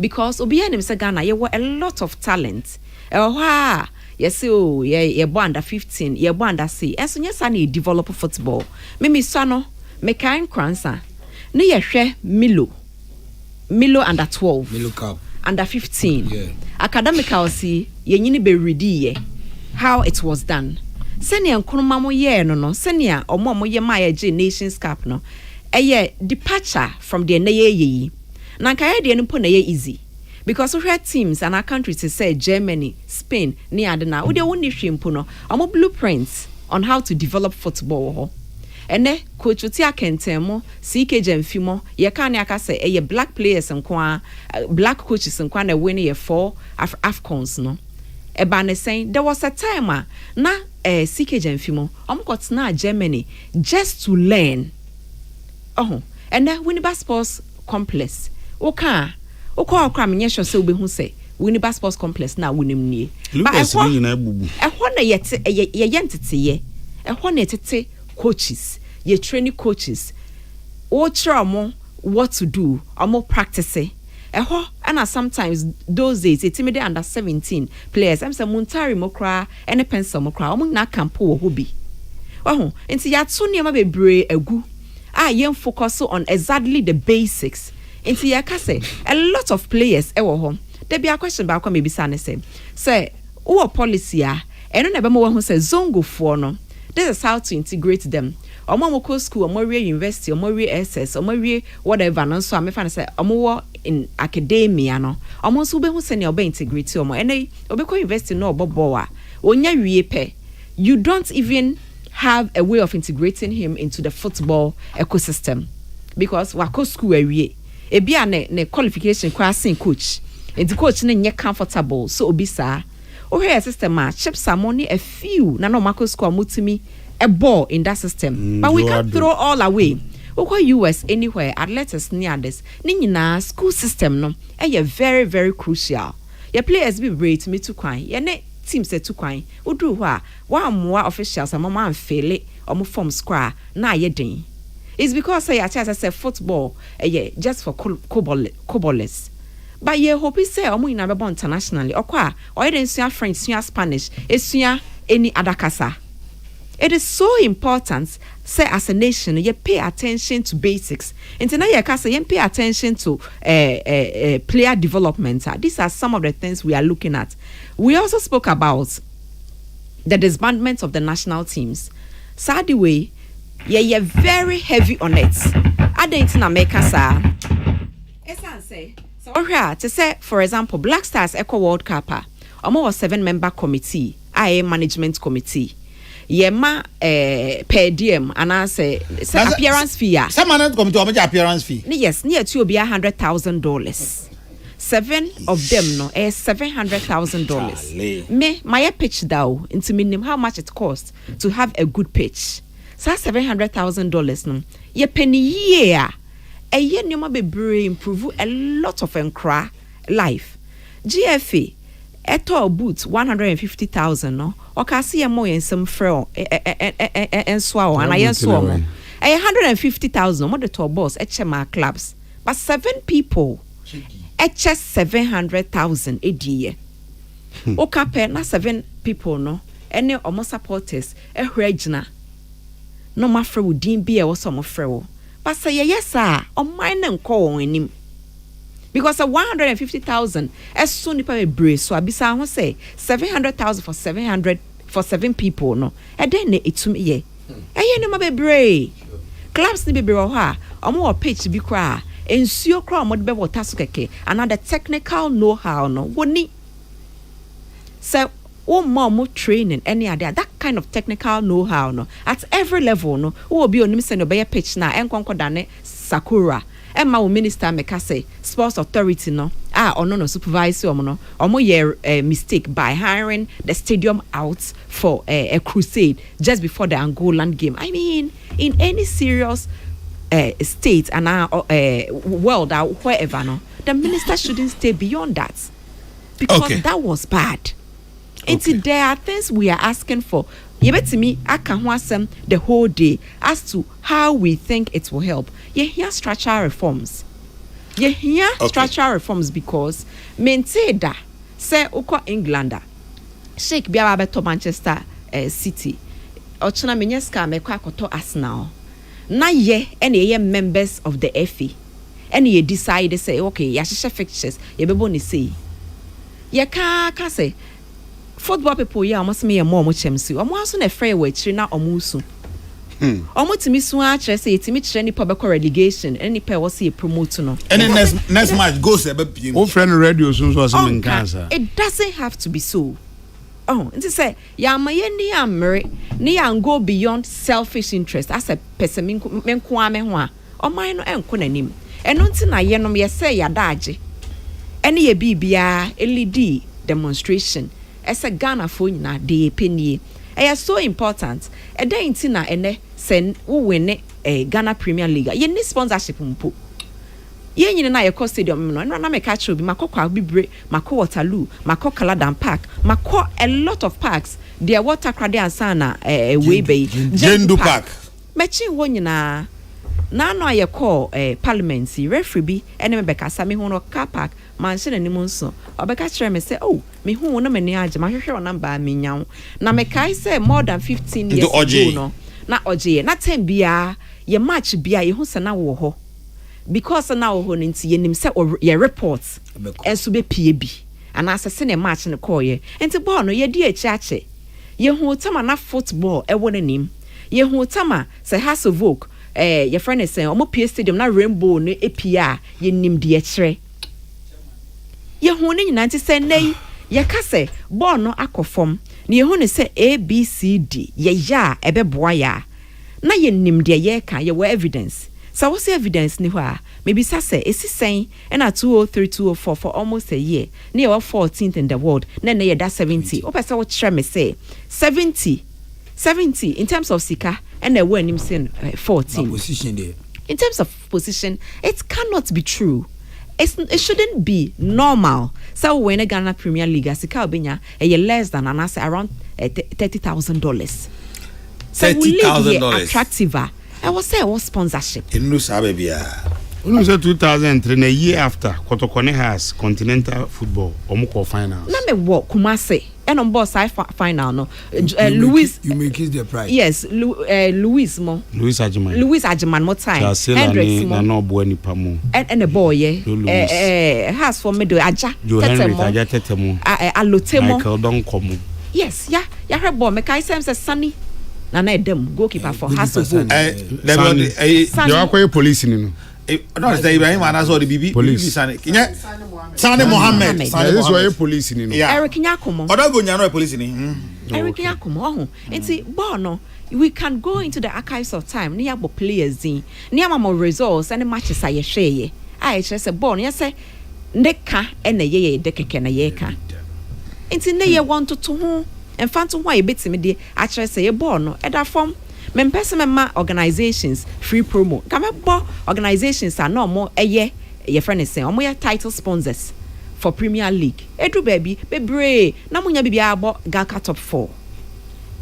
because obi anim say Ghana you were a lot of talent yes oh ye bo under 15 ye bo under C enso nyesa na develop football me so no me kan kransa ne ye hwe Milo under 12 Milo Cup under 15 yeah academical see ye nyini be ready ye how it was done senior nkroma mo ye no senior omo ye ma ye Nations Cup no eye departure from the na ye na nkaye de no po na ye easy because we had teams and our countries to say Germany, Spain, ni adena we dey woni hwempo no omo blueprints on how to develop football. Ene coach Otia Kentemo, CK Jemfimo, ye kan aka say ye black players nkwa black coaches nkwa na win ye 4 AFCONs no. Eba ne saying there was a time na CK Jemfimo got na Germany just to learn. And then Winneba Sports Complex. Okwa menye sure say obehu say Winneba Sports Complex na wonim nie. But ehwo na ye yentete ye. Ehwo na etete coaches, ye training coaches. O mo what to do, amo practice. And sometimes those days it's immediate under 17 players. I'm say Muntari Mokra and a pencil Mokra, among na campo hobby. Oh, nti ya to niam bebre egu. Yen focus on exactly the basics. Nti ya ka say a lot of players ewo ho. There be a question ba kwa maybe say who policy eno na be mo ho say zongo fo no. This is how to integrate them. Omo school, omo university, omo SS, omo whatever no so am fan say omo in academia no. Omo so be hu say na obe integrate omo. Ene obe ko university no obobo a. Onya wie pe. You don't even have a way of integrating him into the football ecosystem because wako school awie. Ebia ne qualification classing coach. And the coach ne nye comfortable so obisa. Oh here system chips are money a few na no Marco score mutimi a ball in that system. But we can't throw all away. Oko US anywhere athletes near this. Ni nyina school system no very very crucial. Your players be great me to kwan. Ye ne team set to kwan. Udu hwa wa more officials amama amfele omo form square na ye den. It's because say I say football just for cobblers. But ye hope say omo ina bebo internationally okwa or den sua French sua Spanish esua any other kasa. It is so important say as a nation you pay attention to basics. Until now you can say you pay attention to player development. These are some of the things we are looking at. We also spoke about the disbandment of the national teams. Sadly way you're very heavy on it. I didn't make us say so here to say for example Black Stars Eco World Cup almost 7-member committee management committee yema per diem and I say appearance fee some management committee how appearance fee yes near to be $100,000 7 of them no $700,000 me my pitch down into minimum how much it costs to have a good pitch so $700,000 no ye penny year a year nyoma bebre improve a lot of enkra life. GFA eto boot 150,000 no. Oka see mo yen some frel enswa o ana yen so mo. 150,000 mo the to boss HMA clubs. But 7 people eche 700,000 a year. Oka pe na 7 people no. Ene omo supporters ehwegina. No ma frɛ wo din bi e wo so mo frɛ wo. But say yes sir, on mine and call on him. Because 150,000 as soon as brace so abisa who say 700,000 for 700 for 7 people no. And then it to me ye. Eh no be bray. Clubs ni be bray ha. Omo pitch bi kra. Ensuo kra mo de be water so keke. Another technical know-how no. Woni. So more training any other that kind of technical know-how no at every level no will be on no be pitch na enkonko dane Sakura Emma wo minister meka say sports authority no no supervisor no mistake by hiring the stadium out for a crusade just before the Angolan game. I mean in any serious state and world or wherever no the minister shouldn't stay beyond that because that was bad. There are things we are asking for. You bet me, I can wasem the whole day as to how we think it will help. You hear structural reforms. You hear structural reforms because maintain that say uko Englander Sheikh biaba beto Manchester City. Ochuna menyeska mekwa akoto Arsenal. Na ye ene members of the FA. Ene ye decide say okay, ya hye fixtures, ye bebo ni say. Ye ka say football people ya almost me more chemsi omo aso na frɛ we chiri na omo su omo timi su a kyerɛ sɛ yetimi kyerɛ ni pɔ relegation any pɛ wo se promote no any next match goes ebe pm o friend radio so asem nkansa it doesn't have to be so nti say ya ma ye ni amre ni ya go beyond selfish interest as a person menko ame ho a oman no enko nanim eno nti na ye no ye say ya daage ene ye bibia LED demonstration as a Ghana phone na de penny. It's so important. A day in Tina ene send who win Ghana Premier League. Ye ni sponsorship mpo. Ye nyina na ye cost stadium no na me catch obi makokwa bibre mako Waterloo mako Kaladan Park mako a lot of parks their water crade ansana way bay Jendu Park mechi wo nyina na no ye call Parliamentary referee bi ene me beka sa me ho no car park mansion ani mu nso obeka kire me say oh me hu no mani age ma hwehwe o number me nyawo na me kai say more than 15 years ago no na oje na time bia ye match bia ye hu se na wo ho because na wo ho nti ye nim se ye report enso be pie bi ana asese ne match ne call ye enti ball no ye di ache ye hu tama na football e wo nim ye hu tama se Hasselhoff your friend is saying omo pie stadium na rainbow no epia ye nim de kire ye hu ne nyina nti se nei ye ka se ball no akofom na ye hu ne se ABCD ye ya ebeboa ya na ye nim de ye ka ye evidence so what's the evidence ni hwa maybe say esi sen and 203 204 for almost a year near 14th in the world na ye da 70 o pese wo kire me say 70 in terms of sika and a when him saying 14 position there in terms of position it cannot be true. It shouldn't be normal. So when a Ghana Premier League sika obenya less than an around $30,000. So $30,000 attractive. I was say was sponsorship. In no sabe bia. Unu say 2003 a year after Kokrokoo has continental football omuko final. Na me wo Kumasi and on boss final no. Louis you may kiss the price. Yes, Louis Ajiman more time. Hendrix mo. Na no bo nipa mo. And a boy has for me do aja tetemo. Alotemo. Michael don komo. Yes, ya her boy me kai say sunny. Na dem goalkeeper for Hasselhoff. You are police no. No, it's Ibrahim and that's all the BB. Police. Sani Mohammed. This why police ni no. Eric Nyakomo. Oda go nyano police ni. Eric Nyakomo. Enti bono we can go into the archives of time. Ni abo players in. Ni amamo results and matches aye hweye. Aye say bono ye say neka ene ye de keke na ye ka. Enti ne ye want to ho. Enfant to ho ye betimi de actually say ye bono eda form memma organizations free promo kamebo organizations are no more your friend is saying omo ya title sponsors for Premier League edu baby bebre na munya bibia abo Gaka top 4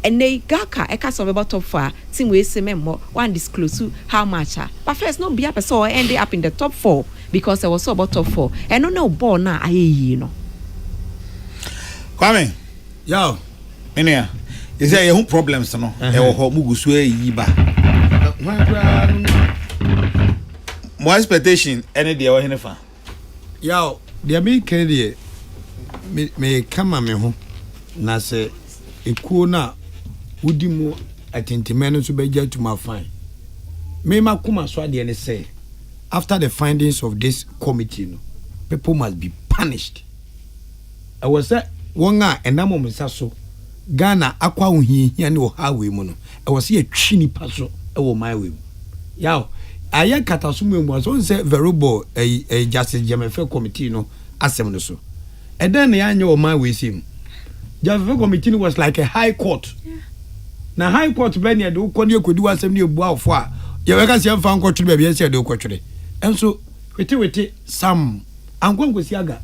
and they Gaka e ka so about top 4 team we say memmo one disclose how much but first no be up so end up in the top 4 because I was so about top 4 and no ball na ayi no Kwame yo menea is there your problems no e wo ho mugusu yi ba mo expectation any dey wo henefa yo dey me kede me kama me ho na se ekuo na wudi mu atentime no so beja to my fine me makuma so ade ne say after the findings of this committee no people must be punished. I was say wonga enamo msa so Ghana akwa ohihia ne o highway mu no e wo se atwi nipa so e wo my way yaw aye katasum mu so say verobo justice jemefe committee no asem no so e den na anya o my way sim jemefe committee was like a high court na high court be ne de ukodi ekodi wasem ne ebu afo a ye weka se mfa nkotwe be be se de ukotwere enso wete sam ankonkosi aga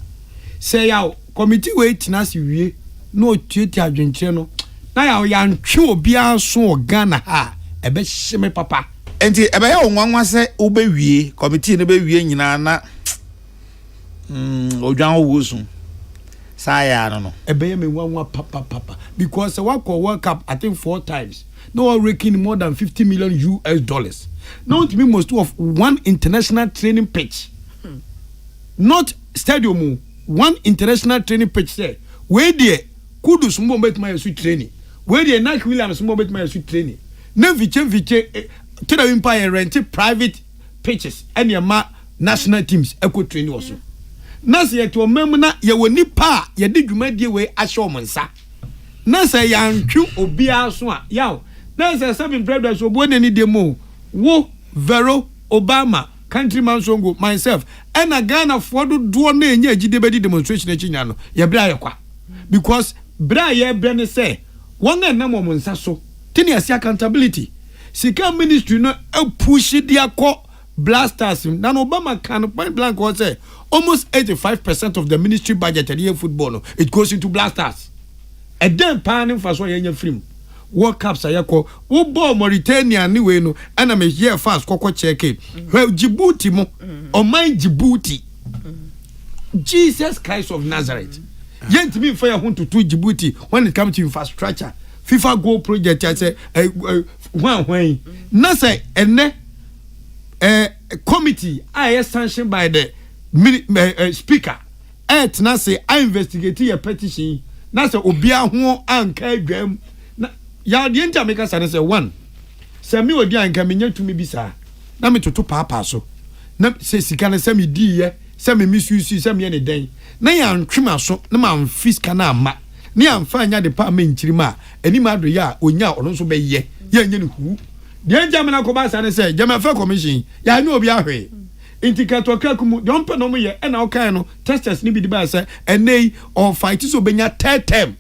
say yaw committee we tinasi wie no tueti adwenkyere no na ya ntwe obi aso Ghana ha ebe hyeme papa enti ebe ya onwanwa se obewie committee no bewie nyina na odwan owosu saya no ebe ya menwanwa papa because wako World Cup I think 4 times no raking more than $50 million not to be most of one international training pitch not stadium one international training pitch say where there kudu sumbo bet my sweet training where the Nike Williams sumbo bet my sweet training na viche tell empire rent private pitches and your national teams eco training also na say to mem na ye woni pa ye de dwumadie we ahye omonsa na say yantwu obi aso a yaw na say seven brothers obo na ni demo wo Vero Obama countryman songo myself and a Ghana for do na enye agide bedi demonstration e chinya no ye bra yakwa because bra ye bra ne say won na mo nsa so tini asi accountability sika ministry no push dia ko blasters na Obama can point blank was say almost 85% of the ministry budget in football no, it goes into blasters and then panning for so yenye film World Cup sayako wo ball Mauritania ni we no ana me here fast kokko check it Djibouti mo o man Djibouti Jesus Christ of Nazareth yet me for you to Djibouti when it comes to infrastructure FIFA goal project I say when na say ene committee I sanctioned by the speaker na say I investigate your petition na say obia ho anka adwam na ya de enta make say one say me odi anka me nyatumi bisa na me toto papa so na say sika na say me di ye say me misuse say me ne den na ya ntwema so na ma mfiska na ama ni amfa nya de pa me nchirima anim ado ya onya ono so be ye ya nya ne hu de enta me na ko ba sa ne say jama fa commission ya nya obi ahwe intikato kakumu don pe no mo ye na o kan no testers ni bi di ba say enei or fight so benya third term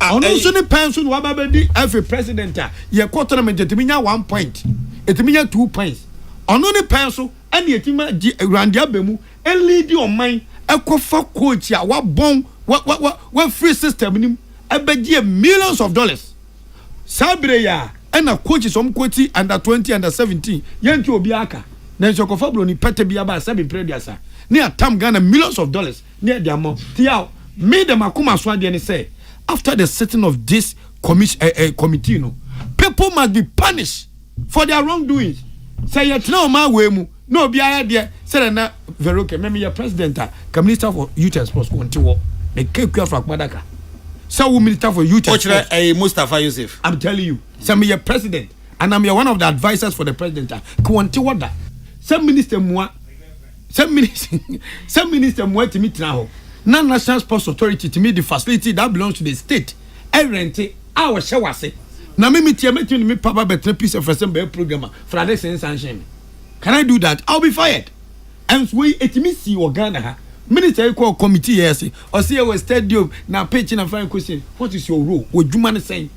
ono so ne pen so no wa ba di every president ye tournament etimi nya 1 point etimi nya 2 points ono ne pen so ene etima randi abemu lead on mine ekofa coach ya wa bon wa free system nim abegie millions of dollars sabre ya ena coaches om coach under 20 under 17 yanti obi aka na nso kofa bro ni pete bia ba sabe prediasa ne atam Ghana millions of dollars ne dia mo tiao me dem akoma so ade ne say after the sitting of this committee no people must be punished for their wrongdoings say yet no ma we mu no bia de say na Veroke me your president ka minister for youth and sports ko nti wo me kekua fra kmadaka so we minister for youth and sports Mustafa Yusuf I'm telling you say me your president and I'm one of the advisors for the president ko nti wo da some minister moi some minister moi to meet now na national sports authority to me the facility that belongs to the state I rent it our shawase na me meet me papa better piece of assembly program for this sanction can I do that I'll be fired and we it me see Ghana ha minister call committee yes or see our stadium na pitch na fine question what is your role what dwuma ne say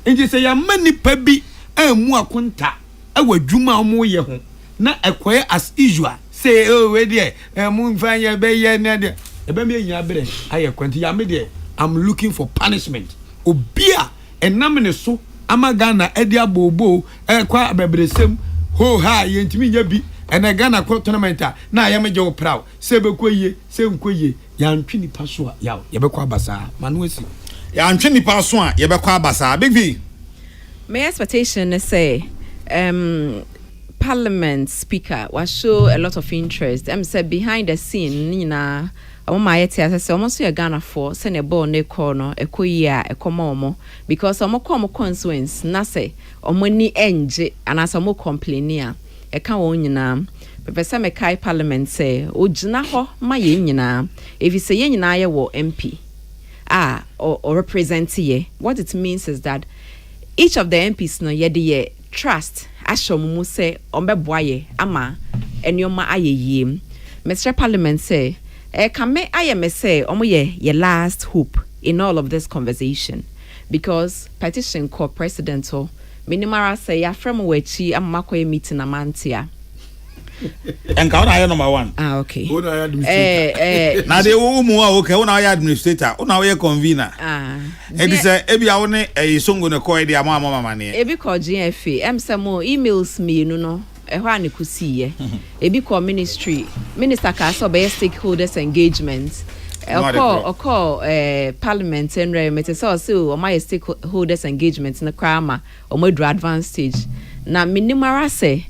and you say ya mani pa bi emu akonta e wa dwuma omo ye ho na ekoye as usual say oh we there mu fanya be ye na there e be me nya bere aye kwanti ya me there I'm looking for punishment obia enam ne so amagana edi abobo kwa abebresem ho ha ye ntimi nya bi ena Ghana tournament na ya meje wo proud se be koye se nkoye ya ntwi nipa so a ya ye be kwa basa manu esi ya ntwi nipa so a ye be kwa basa big v my expectation is say Parliament speaker was show a lot of interest. Said behind the scene, Nina, my say almost a Ghana for send a ball ne corner, a queer, a comomo, because some more consequence, nase, or money enge, and as a more complainia, a cow Professor Mekai Parliament say, O Jinaho, my yina, if you say yina war MP, or represent ye, what it means is that each of the MPs no yedi trust. Ashom say ombeboye ama enyoma ayeyim Mr. Parliament say kame ayeme say omoye your last hope in all of this conversation because petition call presidential minimara say ya from wechi amakoye meeting amantia and count I number 1 okay na de wo mu a okay una ya administrator una we convener e bi say e bia wo ne songo ne ko e dia mama ne e bi ko GFA emsamo emails me no e ho ane kusiye e bi ko ministry minister ka so be stakeholders engagement call parliament and remit so o my stakeholders engagement na krama o mo do advanced stage na minimara say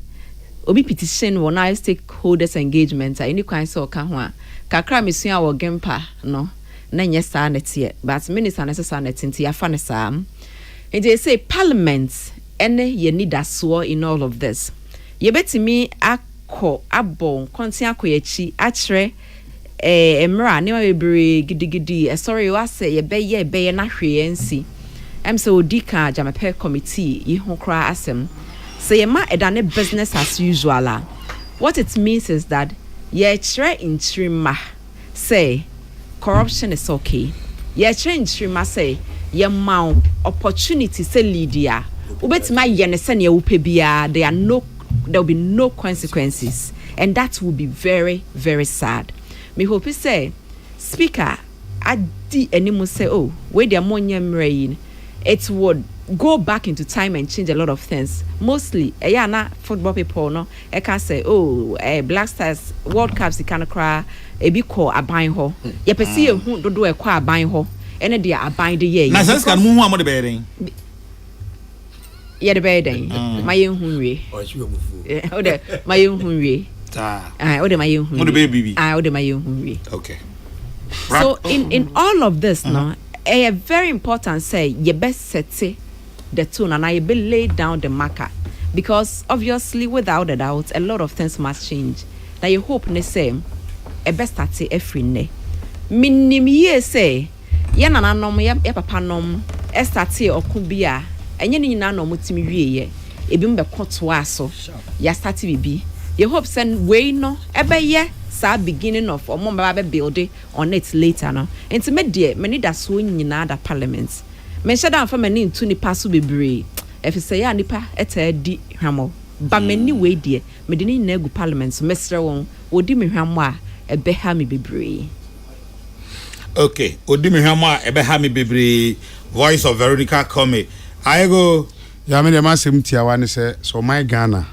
obi petition won I stakeholders engagement any kwan so ka ho a kakra mesua wo gempa no na nye sa netie but minister necessary netinti ya fa ne sa and they say parliament ene ye need aso in all of this ye betimi akọ abon konti akoyachi akire emra ne webere gidigidi sorry wa say ye be na hwe nsi so odika jamape committee ye ho kra asem say ma edane business as usual what it means is that ye chere intrima say corruption is okay ye chere intrima say ye ma opportunity say leader ubetima ye ne se ne wupe bia there will be no consequences and that will be very very sad me hope say speaker adi enimu say oh we dey monye mre it would go back into time and change a lot of things mostly na football people no e can say oh Black Stars World Cups can cry e bi call aban ho ye pese ye hu dodo e kwa aban ho ene dia aban de ye na sense kan mu hu amode be den ye de be den maye hunwe o de maye hunwe o de maye hunwe mo de be bibi o de maye hunwe okay so in all of this no very important say you best set the tone and I be lay down the marker because obviously without a doubt a lot of things must change that you hope ne say e best start every ne minim ye say ye nananom ye papa nom e start okubia enye ni nyina no mutimi wie ye ebi mbe koto aso ya start bibi you hope send we no ebe ye sa beginning of omo mba be build on it later no enti me de me need that so nyina da parliament me shada fa mani ntu ni paso bebre efise ya nipa eta di hwamo ba mani we de me de ni na gu parliament mesre won odi me hwamo a ebe ha me bebre okay odi me hwamo a ebe ha me bebre voice of Veronica Come I go ya me de masem tiawa ne se so my Ghana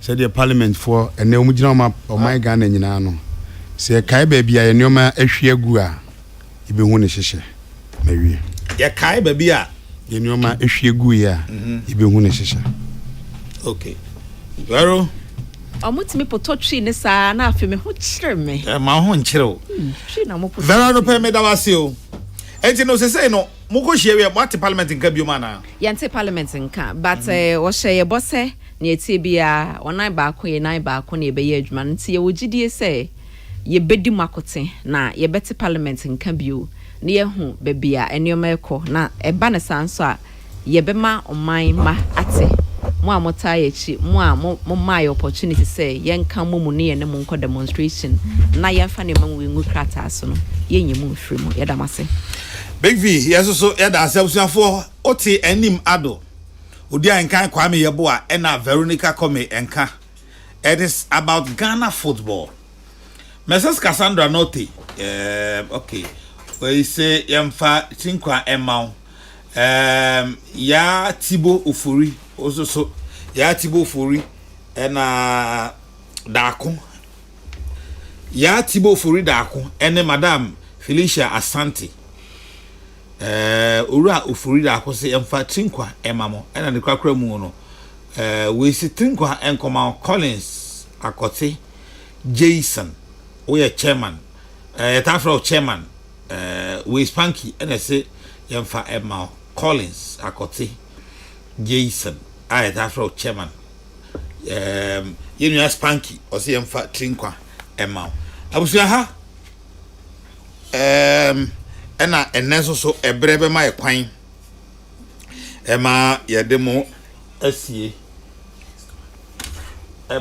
said the parliament for ene omugina my Ghana nyina no se kai ba bia ye nneoma ahwie agu a ibehu ne hyehye mawie ya kai ba bia ye nneoma ahwie agu ya ibehu ne hyehye okay Vero omutimi pototwi ne sa na afi me ho kyere me ma ho nkyere twi na mo pototwi Vero no pe me da wase o enti no se say no muko hie we what parliament nka bioma na yante parliament nka but wo hye bose na etie bia onan ba ko ye nan ba ko na ebe ye adwuma nti ye wogidie se ye bedi makote na ye beti parliament nka bio na ye hu be bia enioma ekọ na eba ne sanso a ye bema oman ma ate mo amota ye chi mo my opportunity say ye nka mo mu ne ye ne mo nko demonstration na ye fa ne manwe ngu krata so no ye nyemu mfiri mo ye damase Big V yes so ye da asebusafo oti enim ado odi ankan Kwame Yeboah ena Veronica Come enka it is about Ghana football Mrs. Cassandra Norte okay we say yemfa tinkwa emau ya Tibo Ofori also so ya Tibo Ofori ena Dako ya Tibo Ofori Dako ene Madam Felicia Asante ora Ofori Dako se yemfa tinkwa emamo ena ne kwakra mu no we si tinkwa enkoma Collins Akote Jason we chairman tafro chairman we Spanky ena se yemfa emma Collins Akote Jason tafro chairman yenu Spanky o se yemfa tinkwa emma abusia ha ena enenso so ebrebe ma ekwan ema yedemo asie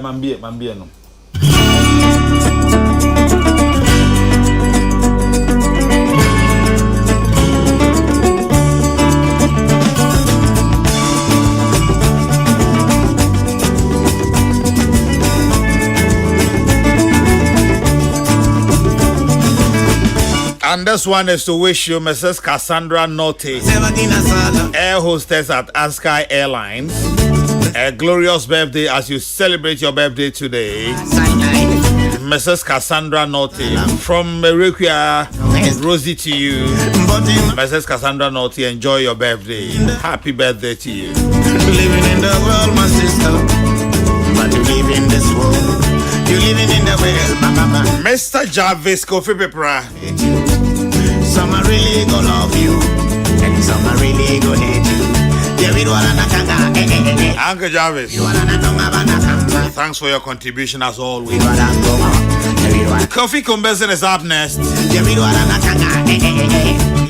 mambie no And this one is to wish you Mrs. Cassandra Norte, air hostess at Askai Airlines, a glorious birthday as you celebrate your birthday today. Mrs. Cassandra Norte, from Merequia, Rosie to you. Mrs. Cassandra Norte, enjoy your birthday. Happy birthday to you. Living in the world, my sister, but you live in this world. You living in the world, mama. Mr. Jarvis Kofi Pepra. Some are really gonna love you, and some are really gonna hate you. Uncle Jarvis, thanks for your contribution as always. Kofi Kumbesen is up next.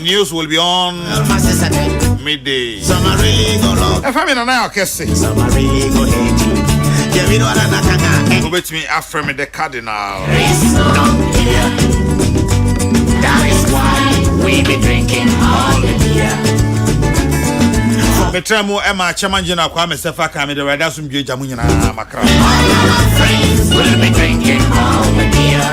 News will be on midday. Some are really gonna love you. If I'm in an hour, Some are really gonna hate you. With me after me the cardinal. That is why we be drinking all the beer. Betremo Emma Chamanjina Kwame Sefaka me the Radasum Jamuina Macra. All our friends will be drinking all the beer.